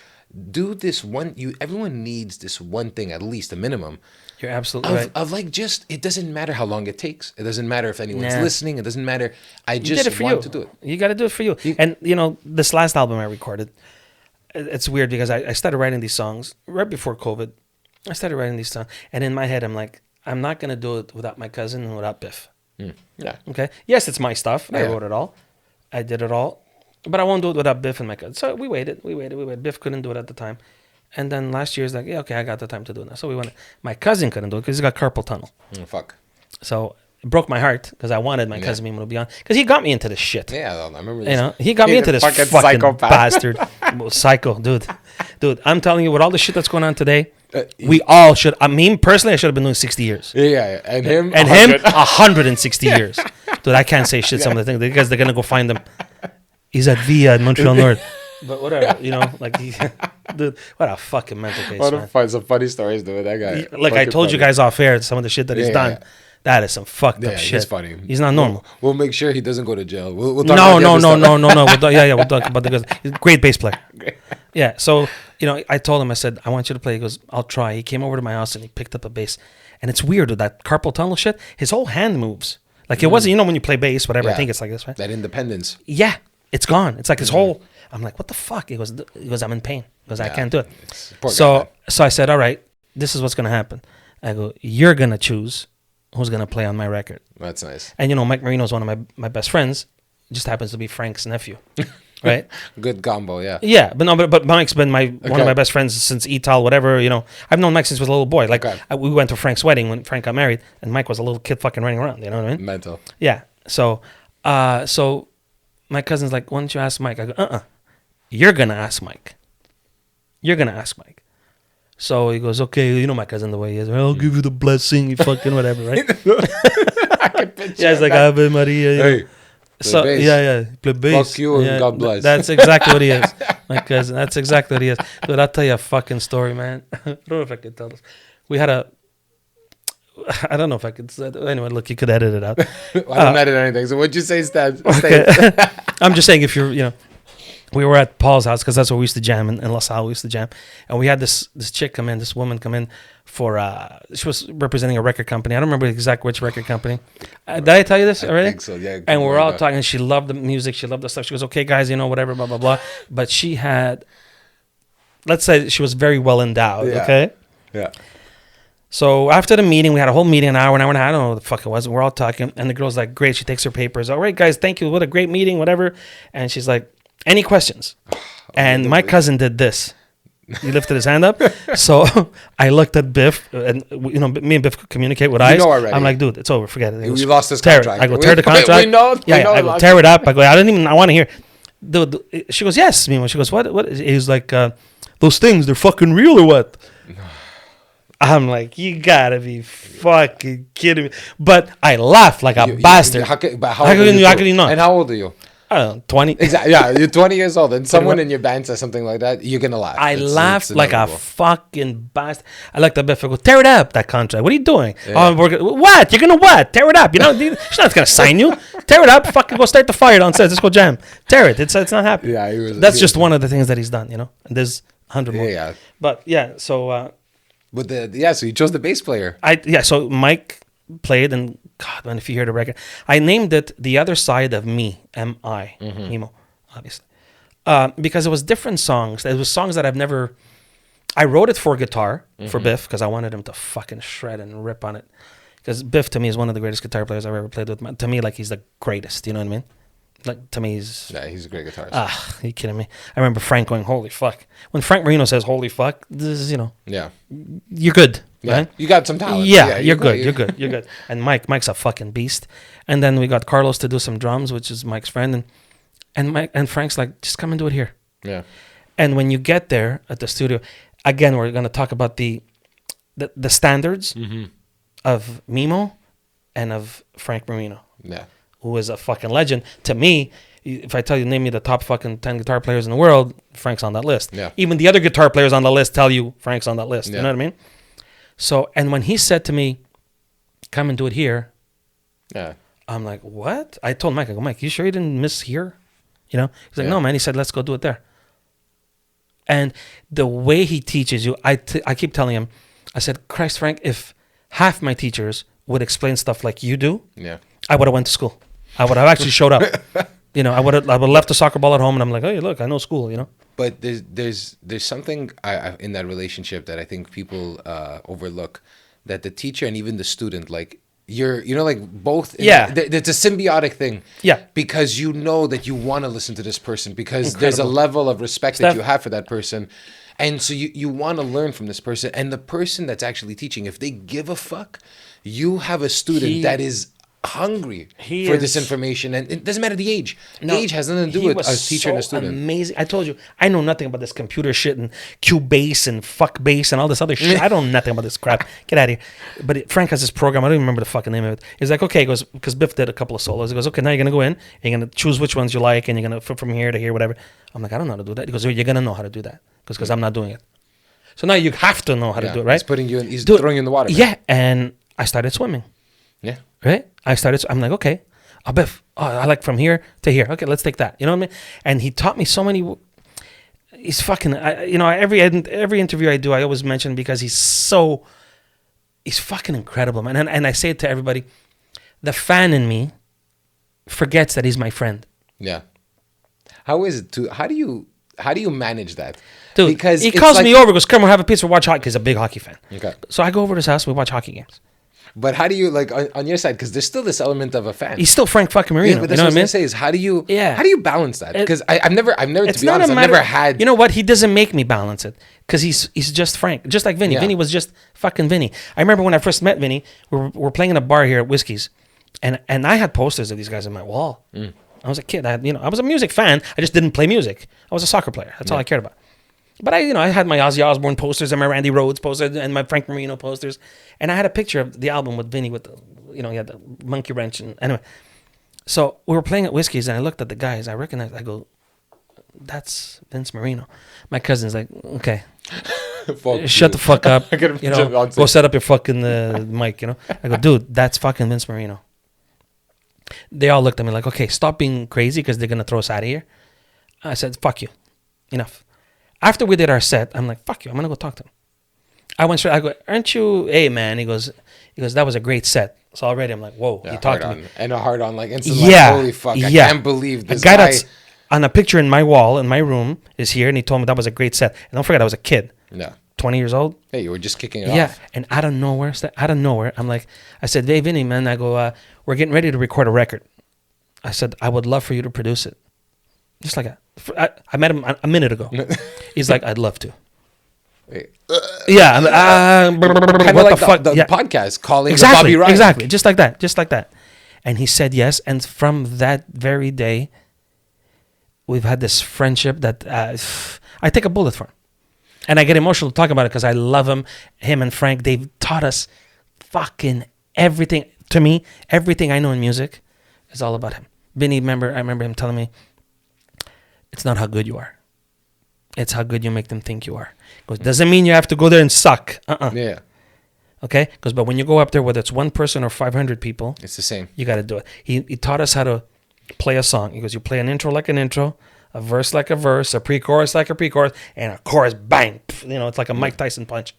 do this one. Everyone needs this one thing, at least a minimum. You're absolutely right. Of like, just, it doesn't matter how long it takes. It doesn't matter if anyone's listening. It doesn't matter. I just want to do it. You got to do it for you. And this last album I recorded, it's weird because I started writing these songs right before COVID. I started writing these songs, and in my head I'm like, I'm not gonna do it without my cousin and without Biff. Yeah. Okay. Yes, it's my stuff. Yeah. I wrote it all. I did it all. But I won't do it without Biff and my cousin. So we waited. Biff couldn't do it at the time. And then last year's like, yeah, okay, I got the time to do it now. So we went. My cousin couldn't do it because he's got carpal tunnel. Fuck. So it broke my heart because I wanted my cousin Mimmo to be on. Because he got me into this shit. Yeah, I remember this. He got me into this fucking bastard. Psycho, dude. Dude, I'm telling you, with all the shit that's going on today, we all should. I mean, personally, I should have been doing 60 years. Yeah. And him? And 100. Him, 160 years. Dude, I can't say shit some of the things because they're going to go find him. He's at Via in Montreal North. But whatever, dude, what a fucking mental case, man. Some funny stories, dude. That guy. Like I told you guys off air, some of the shit that he's done. Yeah. That is some fucked up shit. He's funny. He's not normal. We'll make sure he doesn't go to jail. We'll talk no. We'll talk about the guys. He's a great bass player. Yeah. So, I told him, I said, I want you to play. He goes, I'll try. He came over to my house and he picked up a bass. And it's weird with that carpal tunnel shit. His whole hand moves. Like it wasn't, when you play bass, whatever, I think it's like this, right? That independence. Yeah. It's gone. It's like his whole, I'm like, what the fuck? He goes, I'm in pain. He goes, I can't do it. So I said, all right, this is what's going to happen. I go, you're going to choose who's going to play on my record. That's nice. And, Mike Marino is one of my best friends. It just happens to be Frank's nephew. Right? Good combo, yeah. Yeah, but Mike's been one of my best friends since ETAL, whatever, I've known Mike since he was a little boy. Like, we went to Frank's wedding when Frank got married, and Mike was a little kid fucking running around, you know what I mean? Mental. Yeah. So my cousin's like, why don't you ask Mike? I go, you're going to ask Mike. So he goes, okay, my cousin the way he is. I'll give you the blessing, you fucking whatever, right? I can picture yeah, it's like Ave Maria. Hey, so bass. Yeah, play bass. Fuck you and God bless. That's exactly what he is. My cousin, that's exactly what he is. Dude, I'll tell you a fucking story, man. I don't know if I can tell this. We had I don't know if I could say it. Anyway, look, you could edit it out. I don't edit anything. So what'd you say, Stef? Okay. I'm just saying if you're, we were at Paul's house because that's where we used to jam in La Salle. We used to jam. And we had this woman come in for, she was representing a record company. I don't remember exactly which record company. Did I tell you this already? I think so, yeah. And we're all talking. She loved the music. She loved the stuff. She goes, okay, guys, whatever, blah, blah, blah. But she had, let's say she was very well endowed, okay? Yeah. So after the meeting, we had a whole meeting, an hour and a half. I don't know what the fuck it was. We're all talking. And the girl's like, great. She takes her papers. All right, guys, thank you. What a great meeting, whatever. And she's like, any questions? And my cousin did this. He lifted his hand up. So I looked at Biff, and me and Biff could communicate with eyes. already. I'm like, dude, it's over. Forget it. We lost this tear contract. It. I go, tear the contract. We know. I go, tear it up. I go, I want to hear. Dude, she goes, yes. Mimmo. She goes, what? He's like, those things, they're fucking real or what? I'm like, you gotta be fucking kidding me. But I laughed like a bastard. How can you not? And how old are you? I don't know, 20. Exactly. Yeah, you're 20 years old, and someone in your band says something like that, you're gonna laugh. I laughed like a fucking bastard. I looked at Biff. I go, tear it up, that contract. What are you doing? Yeah. What? You're gonna what? Tear it up. She's not gonna sign you. Tear it up. Fucking go start the fire downstairs. Let's go jam. Tear it. It's not happy. Yeah, that's just one of the things that he's done. And there's 100 more. Yeah. But yeah, so. So you chose the bass player. So Mike played, and God, man, if you hear the record, I named it The Other Side of Me, M-I, Mimmo, obviously. Because it was different songs. It was songs that I wrote it for guitar, for Biff, because I wanted him to fucking shred and rip on it. Because Biff, to me, is one of the greatest guitar players I've ever played with. To me, like, he's the greatest, you know what I mean? Like, to me, he's a great guitarist. Are you kidding me? I remember Frank going, holy fuck. When Frank Marino says, holy fuck, this is, Yeah. You're good. Yeah. Right? You got some talent. Yeah, you're good. You're good. And Mike's a fucking beast. And then we got Carlos to do some drums, which is Mike's friend. And Frank's like, just come and do it here. Yeah. And when you get there at the studio, again, we're going to talk about the standards of Mimmo and of Frank Marino. Yeah. Who is a fucking legend. To me, if I tell you, name me the top fucking 10 guitar players in the world, Frank's on that list. Yeah. Even the other guitar players on the list tell you Frank's on that list. Yeah. You know what I mean? So, and when he said to me, come and do it here, I'm like, what? I told Mike, I go, Mike, you sure you didn't miss here? He's like, no, man. He said, let's go do it there. And the way he teaches you, I keep telling him, I said, Christ, Frank, if half my teachers would explain stuff like you do, I would have went to school. I would have actually showed up. I would have left the soccer ball at home, and I'm like, hey, look, I know school. But there's something in that relationship that I think people overlook, that the teacher and even the student, like both. It's a symbiotic thing. Yeah. Because that you want to listen to this person, because there's a level of respect that you have for that person. And so you want to learn from this person. And the person that's actually teaching, if they give a fuck, you have a student that is hungry for this information, and it doesn't matter the age. Age has nothing to do with a teacher and a student. Amazing. I told you, I know nothing about this computer shit and Cubase and fuckbase and all this other shit. I don't know nothing about this crap. Get out of here. But Frank has this program. I don't even remember the fucking name of it. He's like, okay, he goes, because Biff did a couple of solos. He goes, okay, now you're gonna go in and you're gonna choose which ones you like, and you're gonna flip from here to here, whatever. I'm like, I don't know how to do that. He goes, you're gonna know how to do that because I'm not doing it. So now you have to know how to do it, right? He's throwing you in the water. Yeah, and I started swimming. Yeah. Right? I'm like, okay, Biff, I like from here to here. Okay, let's take that. You know what I mean? And he taught me so many. He's fucking, every interview I do, I always mention, because he's fucking incredible, man. And I say it to everybody, the fan in me forgets that he's my friend. Yeah. How is it how do you manage that? Dude, because he calls me over, goes, come on, have a pizza, watch hockey. He's a big hockey fan. Okay. So I go over to his house, we watch hockey games. But how do you, like, on your side, because there's still this element of a fan. He's still Frank fucking Marino. Yeah, but that's what I was going to say, is how do you balance that? Because I've never, to be honest, I've never had. You know what? He doesn't make me balance it, because he's just Frank. Just like Vinny. Yeah. Vinny was just fucking Vinny. I remember when I first met Vinny, we're playing in a bar here at Whiskey's, and I had posters of these guys on my wall. I was a kid. I was a music fan. I just didn't play music. I was a soccer player. That's all I cared about. But I had my Ozzy Osbourne posters and my Randy Rhoads posters and my Frank Marino posters, and I had a picture of the album with Vinny with he had the monkey wrench, and anyway. So we were playing at Whiskey's, and I looked at the guys. I recognized. I go, "That's Vince Marino." My cousin's like, "Okay, shut the fuck up. Go set up your fucking mic." I go, "Dude, that's fucking Vince Marino." They all looked at me like, "Okay, stop being crazy, because they're gonna throw us out of here." I said, "Fuck you, enough." After we did our set, I'm like, fuck you, I'm going to go talk to him. I went straight, I go, aren't you, hey man, he goes, that was a great set. So already I'm like, whoa, he talked to me. And a hard on, like, instantly, like, holy fuck, I can't believe this guy. That's on a picture in my wall, in my room, is here, and he told me that was a great set. And don't forget, I was a kid. Yeah. 20 years old. Hey, you were just kicking it off. Yeah, and out of nowhere, I'm like, I said, hey, Vinny, man, I go, we're getting ready to record a record. I said, I would love for you to produce it. Just like that. I met him a minute ago. He's like, I'd love to. Wait. Yeah. Kind What of like the fuck? the Yeah. podcast calling Exactly. Bobby Ryan. Exactly. Just like that. And he said yes. And from that very day, we've had this friendship that I take a bullet for him. And I get emotional talking about it because I love him. Him and Frank, they've taught us fucking everything. To me, everything I know in music is all about him. Vinny, I remember him telling me, it's not how good you are. It's how good you make them think you are. Because doesn't mean you have to go there and suck. Yeah. Okay? Because but when you go up there, whether it's one person or 500 people, It's the same. you got to do it. He taught us how to play a song. He goes, you play an intro like an intro, a verse like a verse, a pre-chorus like a pre-chorus, and a chorus, bang. You know, it's like a Mike Tyson punch.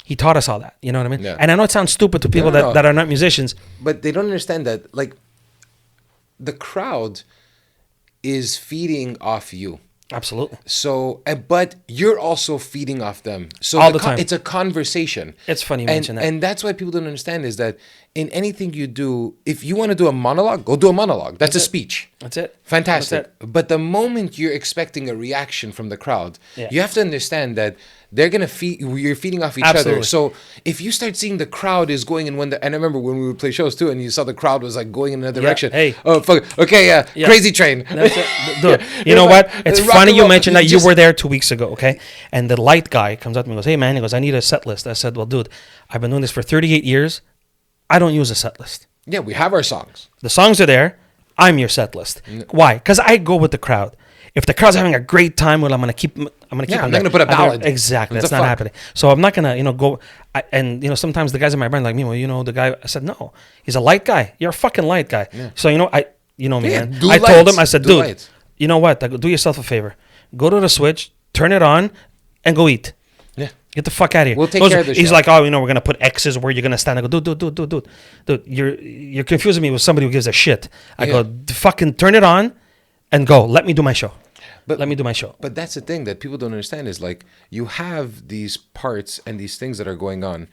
He taught us all that. You know what I mean? Yeah. And I know it sounds stupid to people No. that are not musicians. But they don't understand that, like, the crowd is feeding off you. Absolutely. So, but you're also feeding off them. So All the time. It's a conversation. It's funny you and, mention that. And that's why people don't understand is that in anything you do, if you want to do a monologue, go do a monologue. That's a speech. That's it. Fantastic. That's But the moment you're expecting a reaction from the crowd, Yeah. you have to understand that they're gonna feed. You're feeding off each Absolutely. other. So if you start seeing the crowd is going in one, and I remember when we would play shows too, and you saw the crowd was like going in another direction. Hey. Oh fuck. Okay. Yeah. Yeah. Crazy train. That's it. Dude, you know like, what? It's rock funny and you roll. mentioned that you Just- were there 2 weeks ago, okay? And the light guy comes up to me and goes, hey, man, he goes, I need a set list. I said, well, dude, I've been doing this for 38 years. I don't use a set list. Yeah, we have our songs. The songs are there. I'm your set list. Why? Because I go with the crowd. If the crowd's having a great time, well, I'm gonna keep. Yeah, them I'm there. not gonna put a ballad. Exactly, What that's the not fuck? happening. So I'm not gonna, go. And sometimes the guys in my band like me. Well, the guy. I said no. He's a light guy. You're a fucking light guy. Yeah. So you know me, Yeah, man. do I told lights. him. I said, Do dude, lights. you know what? I go, do yourself a favor. Go to the switch, turn it on, and go eat. Yeah. Get the fuck out of here. We'll take Goes- care of the He's show. like, we're gonna put X's where you're gonna stand. I go, dude, you're confusing me with somebody who gives a shit. I Yeah. go, fucking turn it on, and go. Let me do my show. But Let me do my show. But that's the thing that people don't understand is like you have these parts and these things that are going on,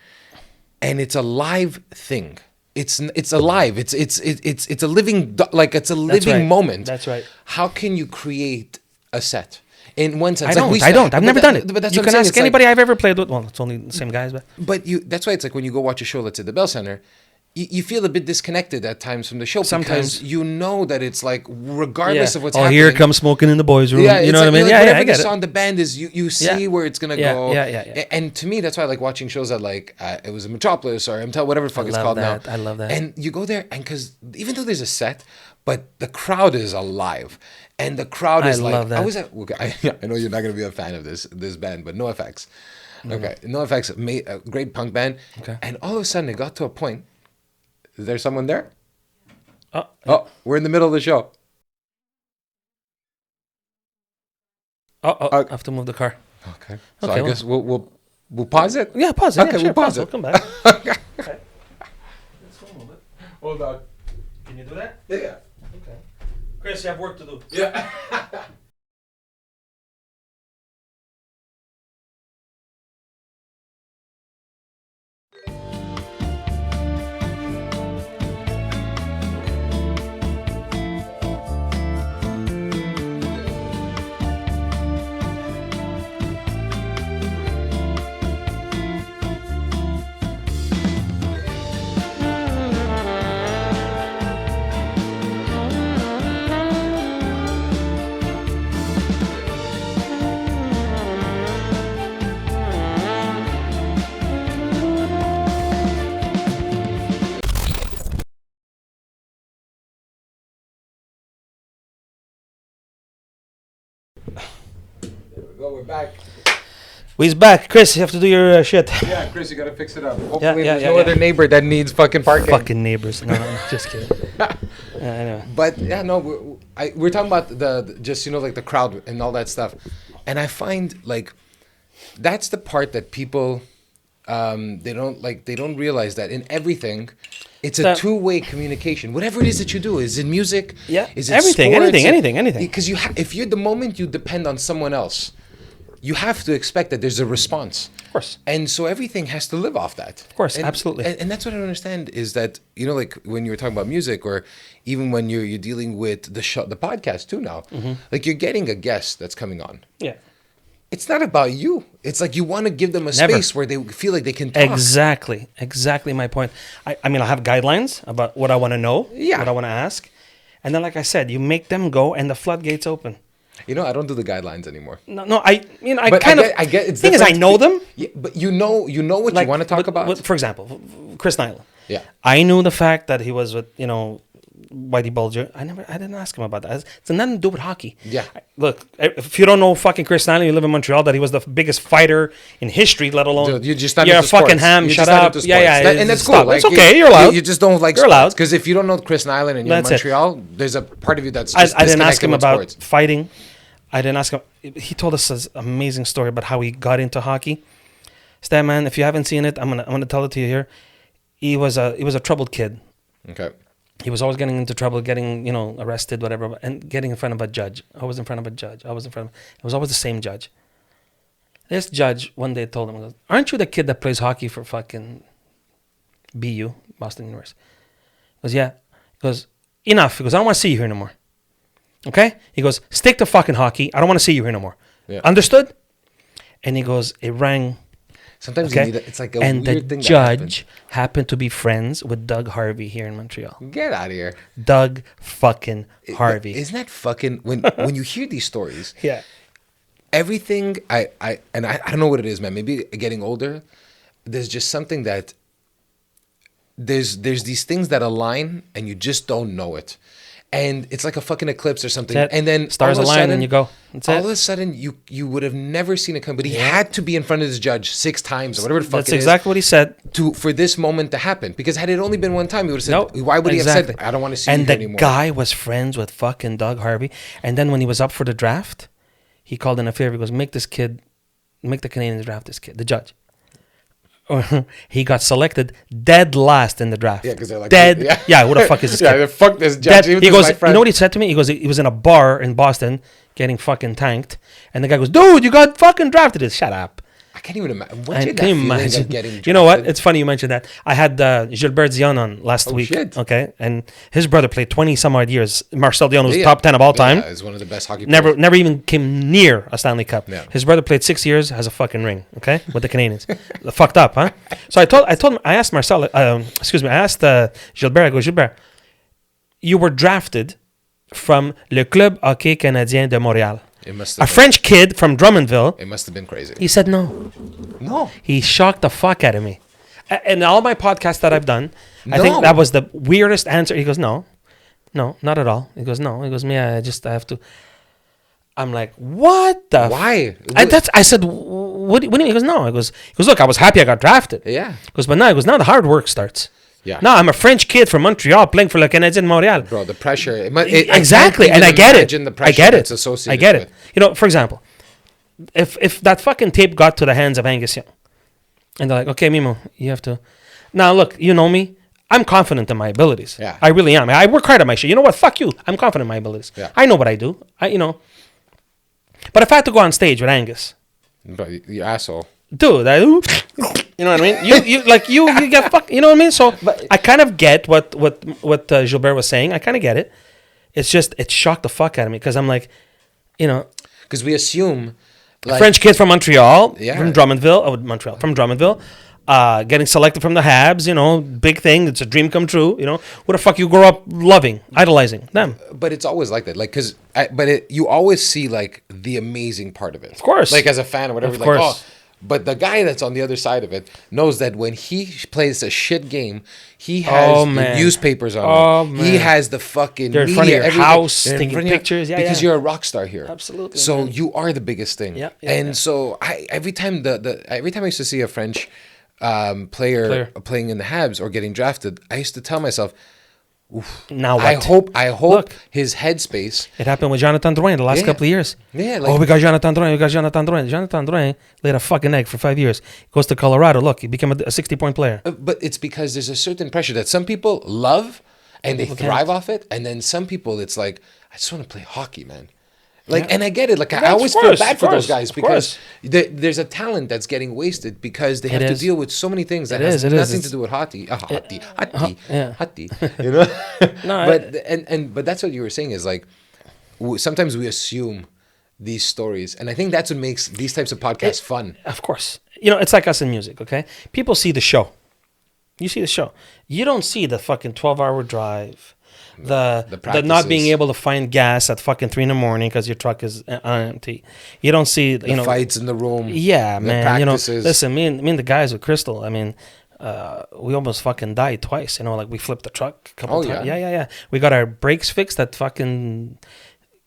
and it's a live thing. It's alive. It's a living it's a living right. moment. That's right. How can you create a set? In one sense, I don't. I've never done it. But that's You what I'm can saying. ask It's like- anybody I've ever played with. Well, it's only the same guys, but But that's why it's like when you go watch a show, let's say the Bell Center, you feel a bit disconnected at times from the show Sometimes. because you know that it's like regardless of what's oh, happening. here comes smoking in the boys' room. Yeah, you it's know what I like, mean? like, Yeah, whatever I get the it. song, the band is, you see Yeah. where it's gonna Yeah, go. yeah. And to me, that's why I like watching shows that like it was a Metropolis or MTEL, whatever the fuck it's love called that. now. I love that. And you go there, and because even though there's a set, but the crowd is alive, and the crowd I is like, love that. I was at. Okay, I know you're not gonna be a fan of this band, but NoFX. Okay, NoFX made a great punk band. Okay. And all of a sudden, it got to a point. Is there someone there? Oh, Oh, we're in the middle of the show. I have to move the car. Okay. So Okay, I guess we'll pause it. Yeah, pause it. Okay, yeah, sure, we'll pause We'll it. come back. Okay. Okay. Let's go a little bit. Hold on. Can you do that? Yeah. Okay. Chris, you have work to do. Yeah. We're back. We's back. Chris, you have to do your shit. Yeah, Chris, you gotta fix it up. Hopefully, yeah, there's yeah, no yeah. other neighbor that needs fucking parking. Fucking neighbors. No, just kidding. Anyway. But yeah, no, we're talking about the just like the crowd and all that stuff, and I find like that's the part that people they don't realize that in everything. It's a That- two-way communication. Whatever it is that you do, is it music? Yeah, Is it everything, sports? anything. Because if you're the moment you depend on someone else, you have to expect that there's a response. Of course. And so everything has to live off that. Of course, And- absolutely. And that's what I don't understand is that, you know, like when you were talking about music, or even when you're dealing with the show, the podcast too now, like you're getting a guest that's coming on. Yeah. It's not about you. It's like you want to give them a Never. space where they feel like they can talk. Exactly my point. I mean, I have guidelines about what I want to know, Yeah. what I want to ask. And then, like I said, you make them go and the floodgates open. You know, I don't do the guidelines anymore. No, I But kind of. I get. It's thing is, I different. know them. Yeah, but you know what you want to talk about. For example, Chris Nilan. Yeah. I knew the fact that he was with, Whitey Bulger. I didn't ask him about that. It's nothing to do with hockey. Yeah. Look, if you don't know fucking Chris Nilan, you live in Montreal, that he was the biggest fighter in history, let alone. Dude, you're just not You're a into fucking sports. ham. You're Shut just not up. into Yeah, sports. And that's cool. Stop. Like, it's okay. You're allowed. You just don't like You're sports. allowed. Because if you don't know Chris Nilan and you're in That's it. Montreal, there's a part of you that's I just didn't ask disconnected him with about sports. fighting. I didn't ask him. He told us this amazing story about how he got into hockey. Stef, man, if you haven't seen it, I'm gonna tell it to you here. He was a troubled kid. Okay. He was always getting into trouble, getting arrested, whatever, and getting in front of a judge. Always in front of a judge. It was always the same judge. This judge one day told him, goes, "Aren't you the kid that plays hockey for fucking BU, Boston University?" He goes, "Yeah." He goes, "Enough." He goes, "I don't want to see you here no more." Okay? He goes, "Stick to fucking hockey. I don't want to see you here no more." Yeah. Understood? And he goes, it rang. Sometimes Okay? you need it's like a and weird the thing that judge happened to be friends with Doug Harvey here in Montreal. happens. Get out of here. Doug fucking Harvey. Isn't that fucking when you hear these stories? Yeah. Everything I don't know what it is, man. Maybe getting older, there's just something that there's these things that align and you just don't know it. And it's like a fucking eclipse or something. That's it. And then Stars all of a align sudden, and you go. That's all it. of a sudden you would have never seen it come, but he had to be in front of this judge 6 times or whatever the fuck That's it is exactly what he said. for this moment to happen. Because had it only been one time, he would have said, No, why would he have exactly. said, I don't want to see and you the anymore? guy was friends with fucking Doug Harvey. And then when he was up for the draft, he called in a favor. He goes, make the Canadians draft this kid, the judge. He got selected dead last in the draft. Yeah, because they're like, dead. yeah. Yeah, who the fuck is this kid? Yeah, fuck this Dead. judge. Even He this is goes, my you friend. know what he said to me? He goes, he was in a bar in Boston getting fucking tanked. And the guy goes, dude, you got fucking drafted. Shut up. I can't even imagine. And What's can that you feeling imagine? of getting You know what? drafted? It's funny you mentioned that. I had Gilbert Dionne on last week. shit. Okay, and his brother played 20 some odd years. Marcel Dionne was Yeah. top 10 of all time. Yeah, he's one of the best hockey players. Never even came near a Stanley Cup. Yeah. His brother played 6 years, has a fucking ring. Okay, with the Canadians. Fucked up, huh? So I told him. I asked Marcel. I asked Gilbert. I go, Gilbert, you were drafted from Le Club Hockey Canadien de Montréal. It must A have been, French kid from Drummondville. it must have been crazy. He said no. No. He shocked the fuck out of me. And all my podcasts that I've done, I No. think that was the weirdest answer. He goes, no, not at all. He goes, no. He goes, I have to. I'm like, what the? Why? I said, what do you mean? He goes, no. He goes, look, I was happy I got drafted. Yeah. He goes, but now the hard work starts. Yeah. Now I'm a French kid from Montreal playing for Le Canadien de Montréal. Bro, the pressure. Exactly, and I get it. The I get it. It's associated I get with. it. For example, if that fucking tape got to the hands of Angus Young, and they're like, okay, Mimmo, you have to. Now look, you know me. I'm confident in my abilities. Yeah. I really am. I work hard at my shit. You know what? Fuck you. I'm confident in my abilities. Yeah. I know what I do. But if I had to go on stage with Angus, But you asshole. dude, you know what I mean? You get fucked. You know what I mean? So I kind of get what Gilbert was saying. I kind of get it. It's just it shocked the fuck out of me because I'm like, Because we assume. Like, French kid from Montreal, Yeah. from Drummondville, getting selected from the Habs. Big thing. It's a dream come true. What the fuck you grow up loving, idolizing them. But it's always like that. Like, you always see like the amazing part of it. Of course. Like as a fan or whatever. Of Like, course. But the guy that's on the other side of it knows that when he plays a shit game, he has the man. newspapers on him. Man. He has the fucking They're in media, front of your everything. house, They're in taking front of your- pictures. Yeah, because yeah. you're a rock star here. Absolutely, So man. you are the biggest thing. Yeah, So every time I used to see a French player playing in the Habs or getting drafted, I used to tell myself, Now what? I hope Look. his headspace. It happened with Jonathan Drouin the last Yeah. couple of years. Yeah, like- we got Jonathan Drouin. Jonathan Drouin laid a fucking egg for 5 years. Goes to Colorado. Look, he became a 60-point player. But it's because there's a certain pressure that some people love and they People thrive off it, and then some people it's like, I just want to play hockey, man. Like, and I get it. Like, I always feel bad for those guys because there's a talent that's getting wasted because they have to deal with so many things that has nothing to do with hockey. Hockey. You know. But that's what you were saying is like sometimes we assume these stories, and I think that's what makes these types of podcasts fun. Of course, you know, it's like us in music. Okay, people see the show. You see the show. You don't see the fucking 12-hour drive. The not being able to find gas at fucking 3 a.m. because your truck is empty. You don't see the fights in the room. Yeah, man. Practices. You know, listen, me and the guys with Crystal. I mean, we almost fucking died twice. You know, like we flipped the truck a couple times. Yeah. We got our brakes fixed at fucking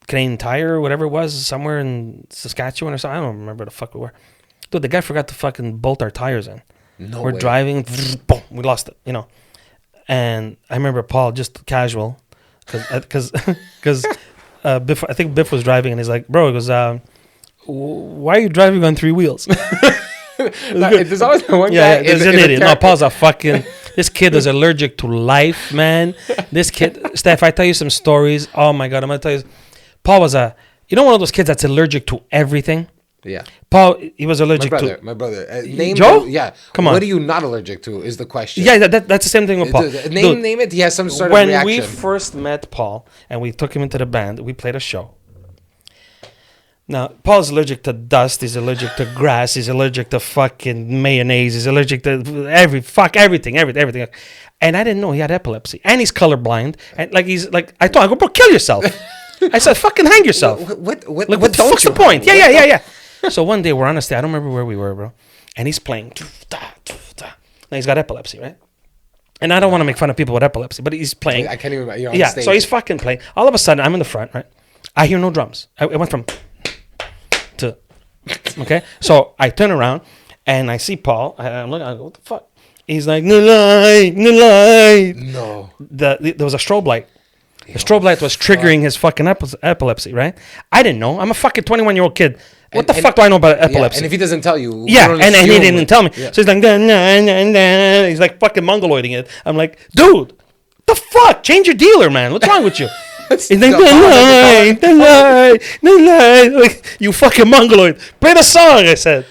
Canadian Tire or whatever it was somewhere in Saskatchewan or something. I don't remember the fuck we were. Dude, the guy forgot to fucking bolt our tires in. We're driving, boom, we lost it. You know. And I remember Paul, just casual, because Biff, I think Biff was driving, and he's like, "Bro," he goes, "Why are you driving on 3 wheels?" There's always one guy. There's an idiot. No, Paul's a fucking. This kid is allergic to life, man. This kid, Stef, I tell you some stories. Oh my god, I'm gonna tell you. Paul was one of those kids that's allergic to everything. Yeah. Paul, he was allergic to... My brother. Name Joe? Yeah. Come on. What are you not allergic to is the question. Yeah, that's the same thing with Paul. Name it. He has some sort of reaction. When we first met Paul and we took him into the band, we played a show. Now, Paul's allergic to dust. He's allergic to grass. He's allergic to fucking mayonnaise. He's allergic to everything. And I didn't know he had epilepsy. And he's colorblind. And I go, bro, kill yourself. I said, fucking hang yourself. What's the point? Yeah. So one day we're on a stage. I don't remember where we were, bro. And he's playing. Now he's got epilepsy, right? And I don't want to make fun of people with epilepsy, but he's playing. I can't even remember. You're on stage. So he's fucking playing. All of a sudden, I'm in the front, right? I hear no drums. I went from to, okay? So I turn around and I see Paul. I'm looking, I go, what the fuck? He's like, no light. No. There was a strobe light. The strobe light was triggering his fucking epilepsy, right? I didn't know. I'm a fucking 21-year-old kid. What the fuck do I know about epilepsy? Yeah, and if he doesn't tell you... and he didn't tell me. Yeah. So he's like... He's like fucking mongoloiding it. I'm like, dude, the fuck? Change your dealer, man. What's wrong with you? He's like, the light. Like, you fucking mongoloid. Play the song, I said.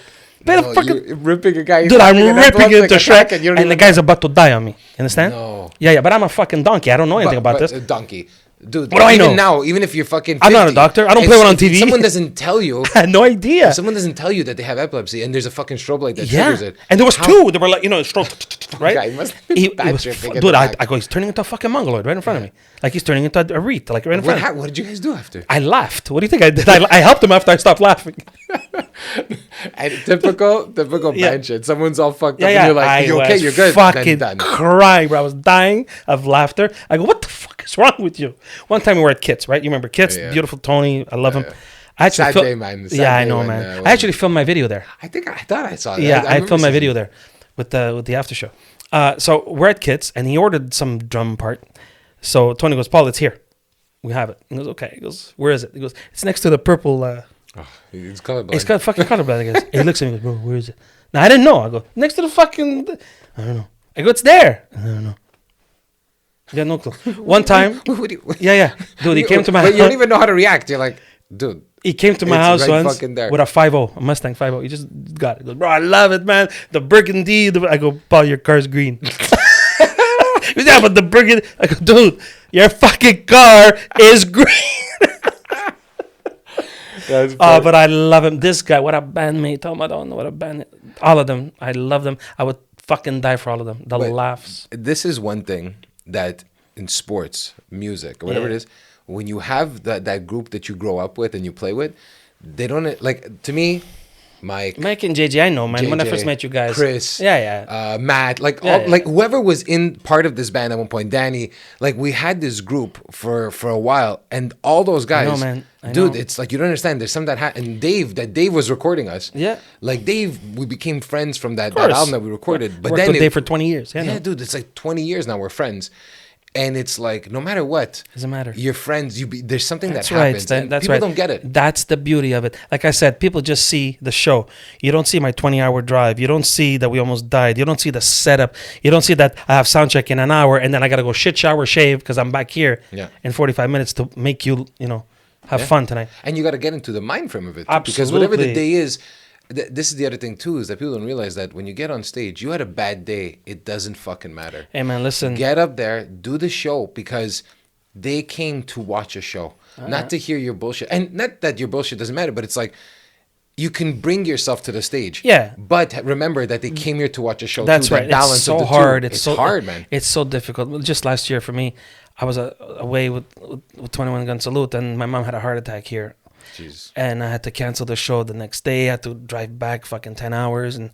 You're ripping a guy. Dude, I'm ripping into Shrek, and the guy's about to die on me. You understand? No. Yeah, but I'm a fucking donkey. I don't know anything about this. Donkey. Dude, what do I know? Now, even if you're fucking 50, I'm not a doctor. I don't play one on TV. Someone doesn't tell you. I had no idea. If someone doesn't tell you that they have epilepsy and there's a fucking strobe light that triggers it. And there was two. They were like, strobe, right? Guy must be bad tripping. Dude, I go, he's turning into a fucking mongoloid right in front of me. Like he's turning into a wreath, like right in front of me. What did you guys do after? I laughed. What do you think I did? I helped him after I stopped laughing. And typical band shit. Someone's all fucked up and you're like, you okay? You're good. Fucking crying, bro. I was dying of laughter. I go, what the fuck is wrong with you? One time we were at Kits, right? You remember Kits? Yeah. Beautiful Tony. I love him. I actually Sad day, man. I know, man. I actually filmed my video there. I thought I saw that. Yeah, I filmed my video there with the after show. So we're at Kits, and he ordered some drum part. So Tony goes, Paul, it's here. We have it. He goes, okay. He goes, where is it? He goes, it's next to the purple. He's colorblind. He's got fucking colorblind, I guess. He looks at me and goes, bro, where is it? Now, I didn't know. I go, next to the fucking... I don't know. I go, it's there. I don't know. Yeah, no clue. One time... Yeah. Dude, he came to my house. But you don't even know how to react. You're like, dude... He came to my house once with a 5.0, a Mustang 5.0. He just got it. He goes, bro, I love it, man. The burgundy. I go, Paul, your car's green. Yeah, but the burgundy. I go, dude, your fucking car is green. But I love him. This guy, what a bandmate. Oh my God, what a band. All of them. I love them. I would fucking die for all of them. The laughs. This is one thing that in sports, music, or whatever it is, when you have that group that you grow up with and you play with, they don't, like, to me, Mike and JJ, I know, man. JJ, when I first met you guys. Chris. Matt. Like, whoever was in part of this band at one point, Danny, like, we had this group for a while, and all those guys. I know, man. Dude, it's like, you don't understand. There's some that and Dave was recording us. Yeah. Like, Dave, we became friends from that album that we recorded. Yeah. But worked then with Dave for 20 years. Yeah, dude, it's like 20 years now we're friends. And it's like, no matter what, doesn't matter. You're friends. There's something that happens. People don't get it. That's the beauty of it. Like I said, people just see the show. You don't see my 20-hour drive. You don't see that we almost died. You don't see the setup. You don't see that I have sound check in an hour and then I got to go shit, shower, shave because I'm back here in 45 minutes to make you, Have fun tonight. And you got to get into the mind frame of it. Too, Absolutely. because whatever the day is, this is the other thing too, is that people don't realize that when you get on stage, you had a bad day, it doesn't fucking matter. Hey, man, listen. Get up there, do the show, because they came to watch a show, not to hear your bullshit. And not that your bullshit doesn't matter, but it's like, you can bring yourself to the stage. Yeah. But remember that they came here to watch a show. That's too. right. That balance It's so of the hard. two. It's so hard, man. It's so difficult. Just last year for me, I was away with 21 Gun Salute, and my mom had a heart attack here. Jesus. And I had to cancel the show the next day. I had to drive back fucking 10 hours. And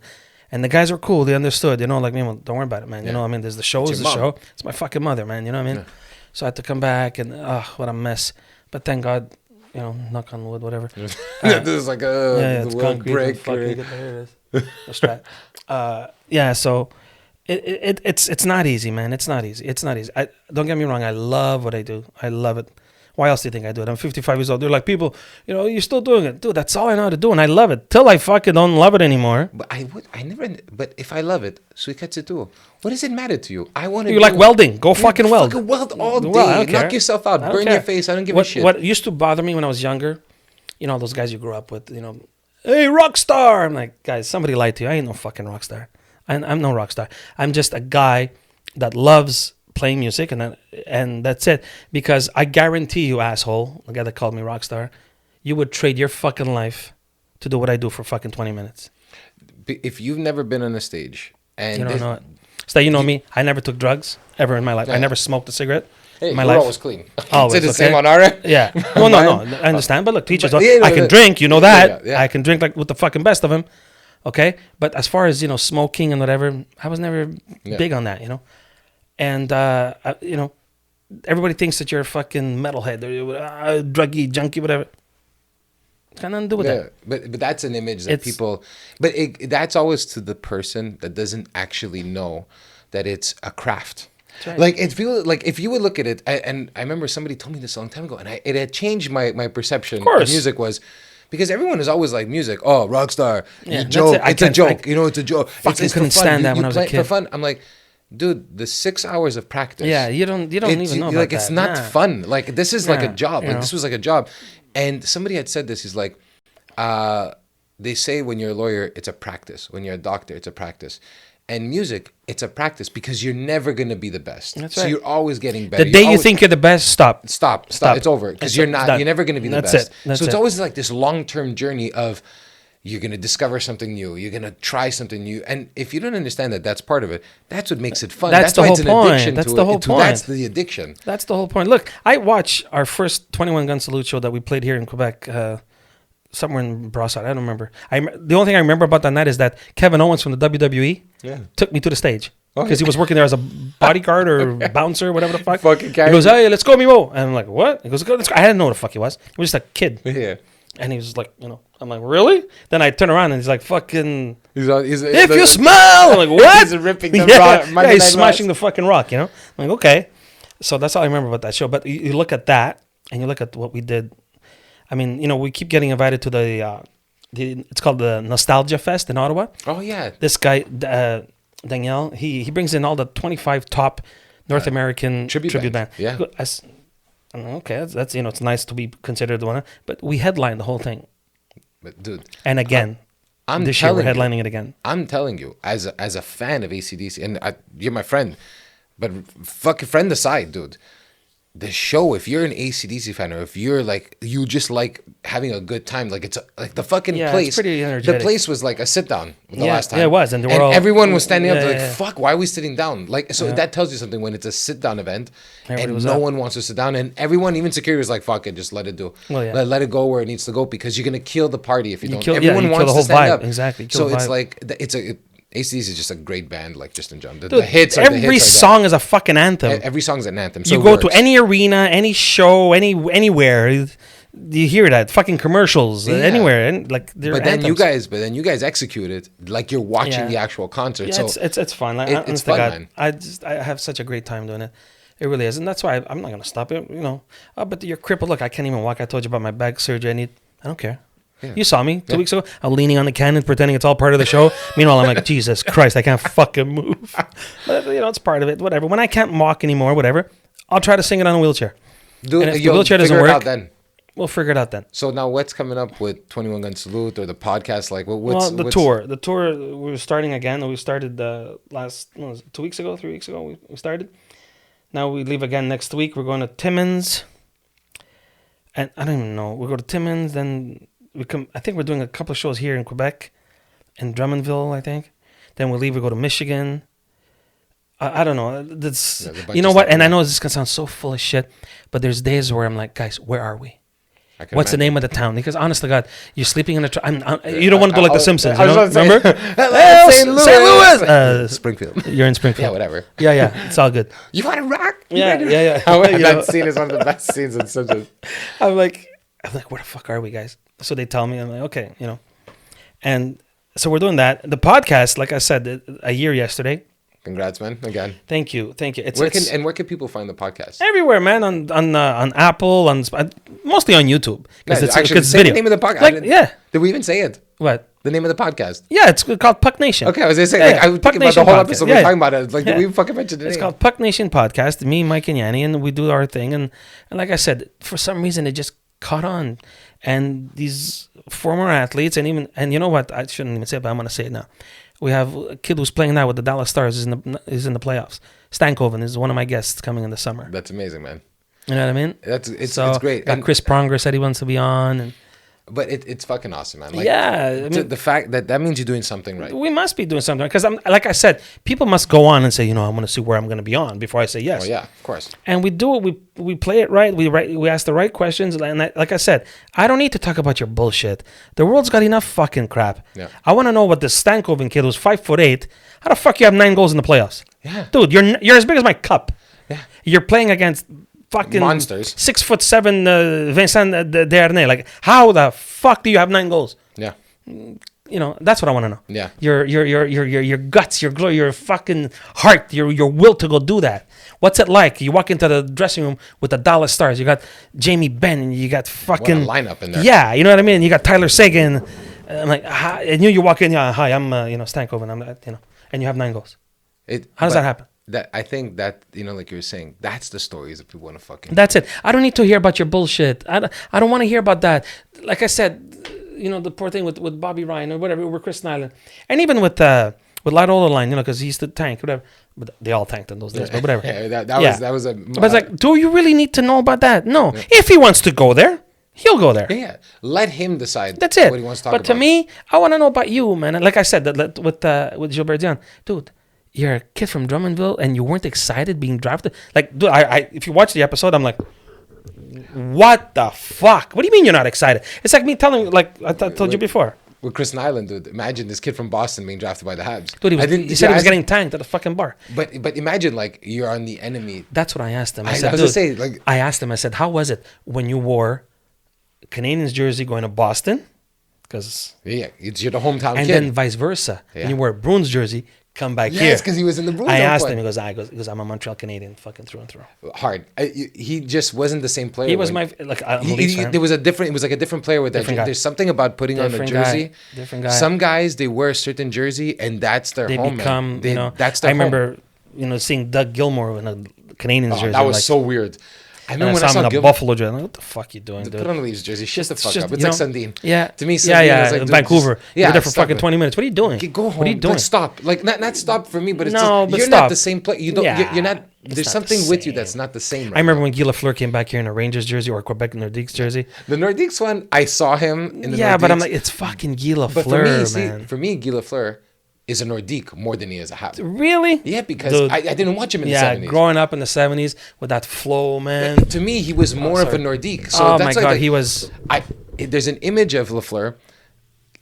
the guys were cool. They understood. You know, like, man, don't worry about it, man. You know what I mean? There's the show is the show. It's my fucking mother, man. You know what I mean? Yeah. So I had to come back, and what a mess. But thank God, you know, knock on wood, whatever. This is like it's the concrete. break. Fucking, here it is. The strap. So it's not easy, man. It's not easy. Don't get me wrong. I love what I do. I love it. Why else do you think I do it? I'm 55 years old. They're like, people, you know, you're still doing it. Dude, that's all I know how to do, and I love it. Till I fucking don't love it anymore. But but if I love it, so it too. What does it matter to you? I want to. You like welding? Go fucking weld. Fucking weld all day. Well, I don't care. Knock yourself out. Burn your face. I don't give a shit. What used to bother me when I was younger, you know, those guys you grew up with, you know, hey, rock star. I'm like, guys, somebody lied to you. I ain't no fucking rock star. I'm no rock star. I'm just a guy that loves playing music, and that's it. Because I guarantee you, asshole, the guy that called me rock star, you would trade your fucking life to do what I do for fucking 20 minutes. If you've never been on a stage, and you don't know it. So you know me, I never took drugs ever in my life. I never smoked a cigarette. Hey, in my we're life. always clean. Always, the same on our end? Yeah. Well, no, I understand. But look, teachers, Yeah, I can drink, you know that. Yeah. I can drink like with the fucking best of them. Okay? But as far as, you know, smoking and whatever, I was never big on that, you know? And, you know, everybody thinks that you're a fucking metalhead or druggy, junkie, whatever. It's got nothing to do with that. But that's an image that people... But that's always to the person that doesn't actually know that it's a craft. Right. Like if you would look at it, and I remember somebody told me this a long time ago, and it had changed my perception of music was because everyone is always like music. Oh, rock star, joke. It's a joke. You know, it's a joke. Fucking couldn't stand that when I was a kid. For fun, I'm like, dude, the 6 hours of practice. Yeah, you don't even know about like that. it's not fun. Like this is like a job. Like know. this was like a job, and somebody had said this. He's like, they say when you're a lawyer, it's a practice. When you're a doctor, it's a practice. And music, it's a practice because you're never going to be the best. That's so right. you're always getting better. The day you think you're the best, stop. Stop. It's over because you're not. You're never going to be the best. So it's always like this long-term journey of you're going to discover something new. You're going to try something new. And if you don't understand that that's part of it, that's what makes it fun. That's the why whole it's an point. addiction That's to the it. whole point. That's the addiction. That's the whole point. Look, I watched our first 21 Gun Salute show that we played here in Quebec. Somewhere in Brossard, I don't remember. The only thing I remember about that night is that Kevin Owens from the WWE took me to the stage because he was working there as a bodyguard or bouncer, whatever the fuck. Fucking he goes, "Hey, let's go, Mimmo," and I'm like, "What?" He goes, "Let's go." I didn't know what the fuck he was. He was just a kid. Yeah. And he was like, you know, I'm like, "Really?" Then I turn around and he's like, "Fucking, He's if you smell," I'm like, "What?" He's ripping the rock. Yeah, he's smashing the fucking rock. You know, I'm like, okay. So that's all I remember about that show. But you look at that and you look at what we did. I mean, you know, we keep getting invited to it's called the Nostalgia Fest in Ottawa. Oh yeah. This guy Daniel, he brings in all the 25 top North American tribute band. Yeah. Okay, that's you know, it's nice to be considered one, but we headlined the whole thing. But dude, and again, this year we're headlining it again. I'm telling you, as a fan of AC/DC, and you're my friend, but fucking friend aside, dude. The show, if you're an AC/DC fan or if you're like you just like having a good time, like it's like the fucking place. It's pretty energetic. The place was like a sit down the last time. Yeah, it was, and everyone was standing up. Like, fuck, why are we sitting down? Like, so that tells you something when it's a sit down event, and no one wants to sit down, and everyone, even security, was like, fuck it, just let it do. Well, let it go where it needs to go because you're gonna kill the party if you don't. Everyone wants to stand up. Exactly. So it's like AC/DC is just a great band, like just in general. The hits. Every song is a fucking anthem. Every song's an anthem. So you go to any arena, any show, anywhere, you hear that fucking commercials anywhere, and like they're anthems. But then you guys execute it like you're watching the actual concert. Yeah, so it's fun. Like, it's fun, man. I have such a great time doing it. It really is, and that's why I'm not gonna stop it. You know, but you're crippled. Look, I can't even walk. I told you about my back surgery. I don't care. Yeah. You saw me 2 weeks ago. I'm leaning on the cannon, pretending it's all part of the show. Meanwhile, I'm like, Jesus Christ, I can't fucking move. But you know, it's part of it. Whatever. When I can't walk anymore, whatever, I'll try to sing it on a wheelchair. Dude, and if the wheelchair doesn't work, We'll figure it out then. So now what's coming up with 21 Gun Salute or the podcast? Like, Well, the tour. The tour, we're starting again. We started last, 2 weeks ago, 3 weeks ago, we started. Now we leave again next week. We're going to Timmins. And I don't even know. We go to Timmins, then we come. I think we're doing a couple of shows here in Quebec, in Drummondville, I think. Then we leave, we go to Michigan. I don't know. That's, you know what? And I know this can sound so full of shit, but there's days where I'm like, guys, where are we? What's the name of the town? Because honestly, God, you're sleeping in a you don't want to do like The Simpsons, you know? Remember? St. Louis! Springfield. You're in Springfield. Yeah, whatever. Yeah, it's all good. You want to rock? Yeah. That scene is one of the best scenes in Simpsons. I'm like, where the fuck are we, guys? So they tell me, I'm like, okay, And so we're doing that. The podcast, like I said, a year yesterday. Congrats, man! Again, thank you. Where can people find the podcast? Everywhere, man. On Apple, mostly on YouTube. Because it's say video. The name of the podcast. Did we even say it? What? The name of the podcast? Yeah, it's called Puck Nation. Okay, I was gonna say I was thinking about the whole episode. We're talking about it. Like, did we fucking mention the name? It's called Puck Nation Podcast. Me, Mike, and Yianni, and we do our thing. And like I said, for some reason, it just caught on. And these former athletes, and you know what? I shouldn't even say it, but I'm gonna say it now. We have a kid who's playing now with the Dallas Stars. Is in the playoffs. Stankoven is one of my guests coming in the summer. That's amazing, man. You know what I mean? It's great. Got Chris Pronger said he wants to be on. But it's fucking awesome, man. Like, yeah, the fact that means you're doing something right. We must be doing something, because like I said, people must go on and say, I want to see where I'm going to be on before I say yes. Oh yeah, of course. And we do it. We play it right. We ask the right questions. And like I said, I don't need to talk about your bullshit. The world's got enough fucking crap. Yeah. I want to know what this Stankoven kid who's 5'8". How the fuck you have 9 goals in the playoffs? Yeah, dude, you're as big as my cup. Yeah, you're playing against fucking monsters. 6'7" Vincent Desharnais. Like, how the fuck do you have 9 goals? Yeah. That's what I want to know. Yeah. Your guts, your fucking heart, your will to go do that. What's it like? You walk into the dressing room with the Dallas Stars. You got Jamie Benn, and you got fucking what a lineup in there. Yeah, you know what I mean. You got Tyler Seguin. I'm like, and you walk in. Yeah, hi, I'm Stankoven. I'm and you have 9 goals. How does that happen? I think that, like you were saying, that's the stories that people want to fucking. That's it. I don't need to hear about your bullshit. I don't want to hear about that. Like I said, the poor thing with Bobby Ryan or whatever, with Chris Nilan, and even with Ladola Line, because he used to tank, whatever. But they all tanked in those days, but whatever. Yeah, that was a. But it's like, do you really need to know about that? No. Yeah. If he wants to go there, he'll go there. Yeah, let him decide. That's it. What he wants to talk about. But to me, I want to know about you, man. Like I said, with Gilbert Dionne, dude. You're a kid from Drummondville, and you weren't excited being drafted. Like, dude, if you watch the episode, I'm like, what the fuck? What do you mean you're not excited? It's like me telling, like I told you before. With Chris Nilan, dude, imagine this kid from Boston being drafted by the Habs. Dude, he said he was getting tanked at a fucking bar. But imagine, like, you're on the enemy. That's what I asked him. I asked him, I said, how was it when you wore Canadiens jersey going to Boston? Because you're the hometown and kid. And then vice versa. Yeah. And you wear Bruins jersey, come back here. Yes, because he was in the Bruins. I asked him. He goes, I'm a Montreal Canadian, fucking through and through. Hard. He just wasn't the same player. He was my there was a different. It was like a different player with that. There's something about putting on a jersey. Different guy. Some guys, they wear a certain jersey and that's their home. Become, that's their home. I remember, seeing Doug Gilmour in a Canadiens jersey. That was so weird. I remember when I saw him in a Buffalo jersey. I'm like, what the fuck you doing, dude? Put on the Leafs jersey. Shut the fuck up. It's like Sundin. Yeah. To me, Sundin is like, in Vancouver. You're there for fucking 20 minutes. What are you doing? Go home. What are you doing? Like, stop. Like, not stop for me, but it's no, you're not the same player. You're not. There's something with you that's not the same. I remember when Guy Lafleur came back here in a Rangers jersey or a Quebec Nordiques jersey. The Nordiques one, I saw him in the Nordiques. But I'm like, it's fucking Guy Lafleur, man. For me, Guy Lafleur is a Nordique more than he is a Hab. Really? Yeah, because I didn't watch him in the 70s. Yeah, growing up in the 70s with that flow, man. But to me, he was more of a Nordique. So that's my God, he was... There's an image of Lafleur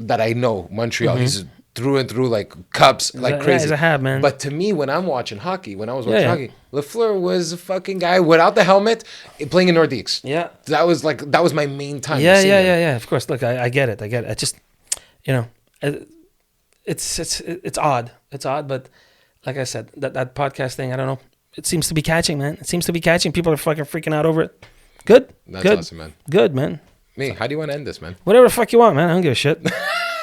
that I know, Montreal. Mm-hmm. He's through and through, like, cups, like crazy. Yeah, he's a Hab, man. But to me, when I'm watching hockey, hockey, Lafleur was a fucking guy without the helmet playing in Nordiques. Yeah. That was my main time. Yeah. Of course. Look, I get it. I just, it's odd. It's odd, but like I said, that podcast thing, I don't know. It seems to be catching, man. It seems to be catching. People are fucking freaking out over it. Good. That's awesome, man. Good, man. Me, how do you want to end this, man? Whatever the fuck you want, man. I don't give a shit.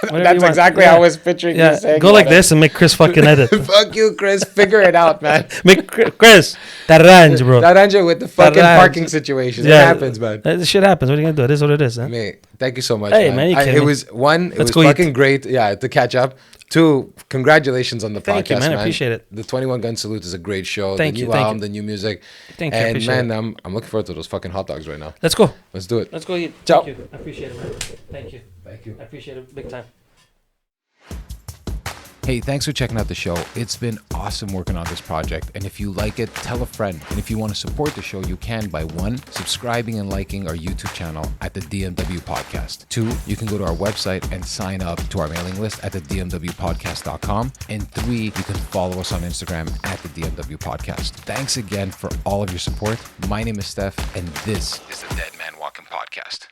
That's exactly how I was picturing you saying. Go like this and make Chris fucking edit. Fuck you, Chris. Figure it out, man. Make Chris. T'arrange, bro. T'arrange with the fucking parking situation. It happens, man. This shit happens. What are you gonna do? It is what it is. Huh? Mate, thank you so much. Hey, man, you kidding it me? was one. It Let's was go fucking eat. great. Yeah, to catch up. 2, congratulations on the Thank podcast, you, man. man. I appreciate it. The 21 Gun Salute is a great show. Thank the you, new thank album, you. the new music. Thank you. I And appreciate man, it. I'm looking forward to those fucking hot dogs right now. Let's go. Let's do it. Let's go eat. Ciao. Thank you. I appreciate it, man. Thank you. Thank you. I appreciate it big time. Hey, thanks for checking out the show. It's been awesome working on this project. And if you like it, tell a friend. And if you want to support the show, you can by 1, subscribing and liking our YouTube channel at the DMW Podcast. 2, you can go to our website and sign up to our mailing list at the DMWpodcast.com. And 3, you can follow us on Instagram at the DMW Podcast. Thanks again for all of your support. My name is Stef, and this is the Dead Man Walking Podcast.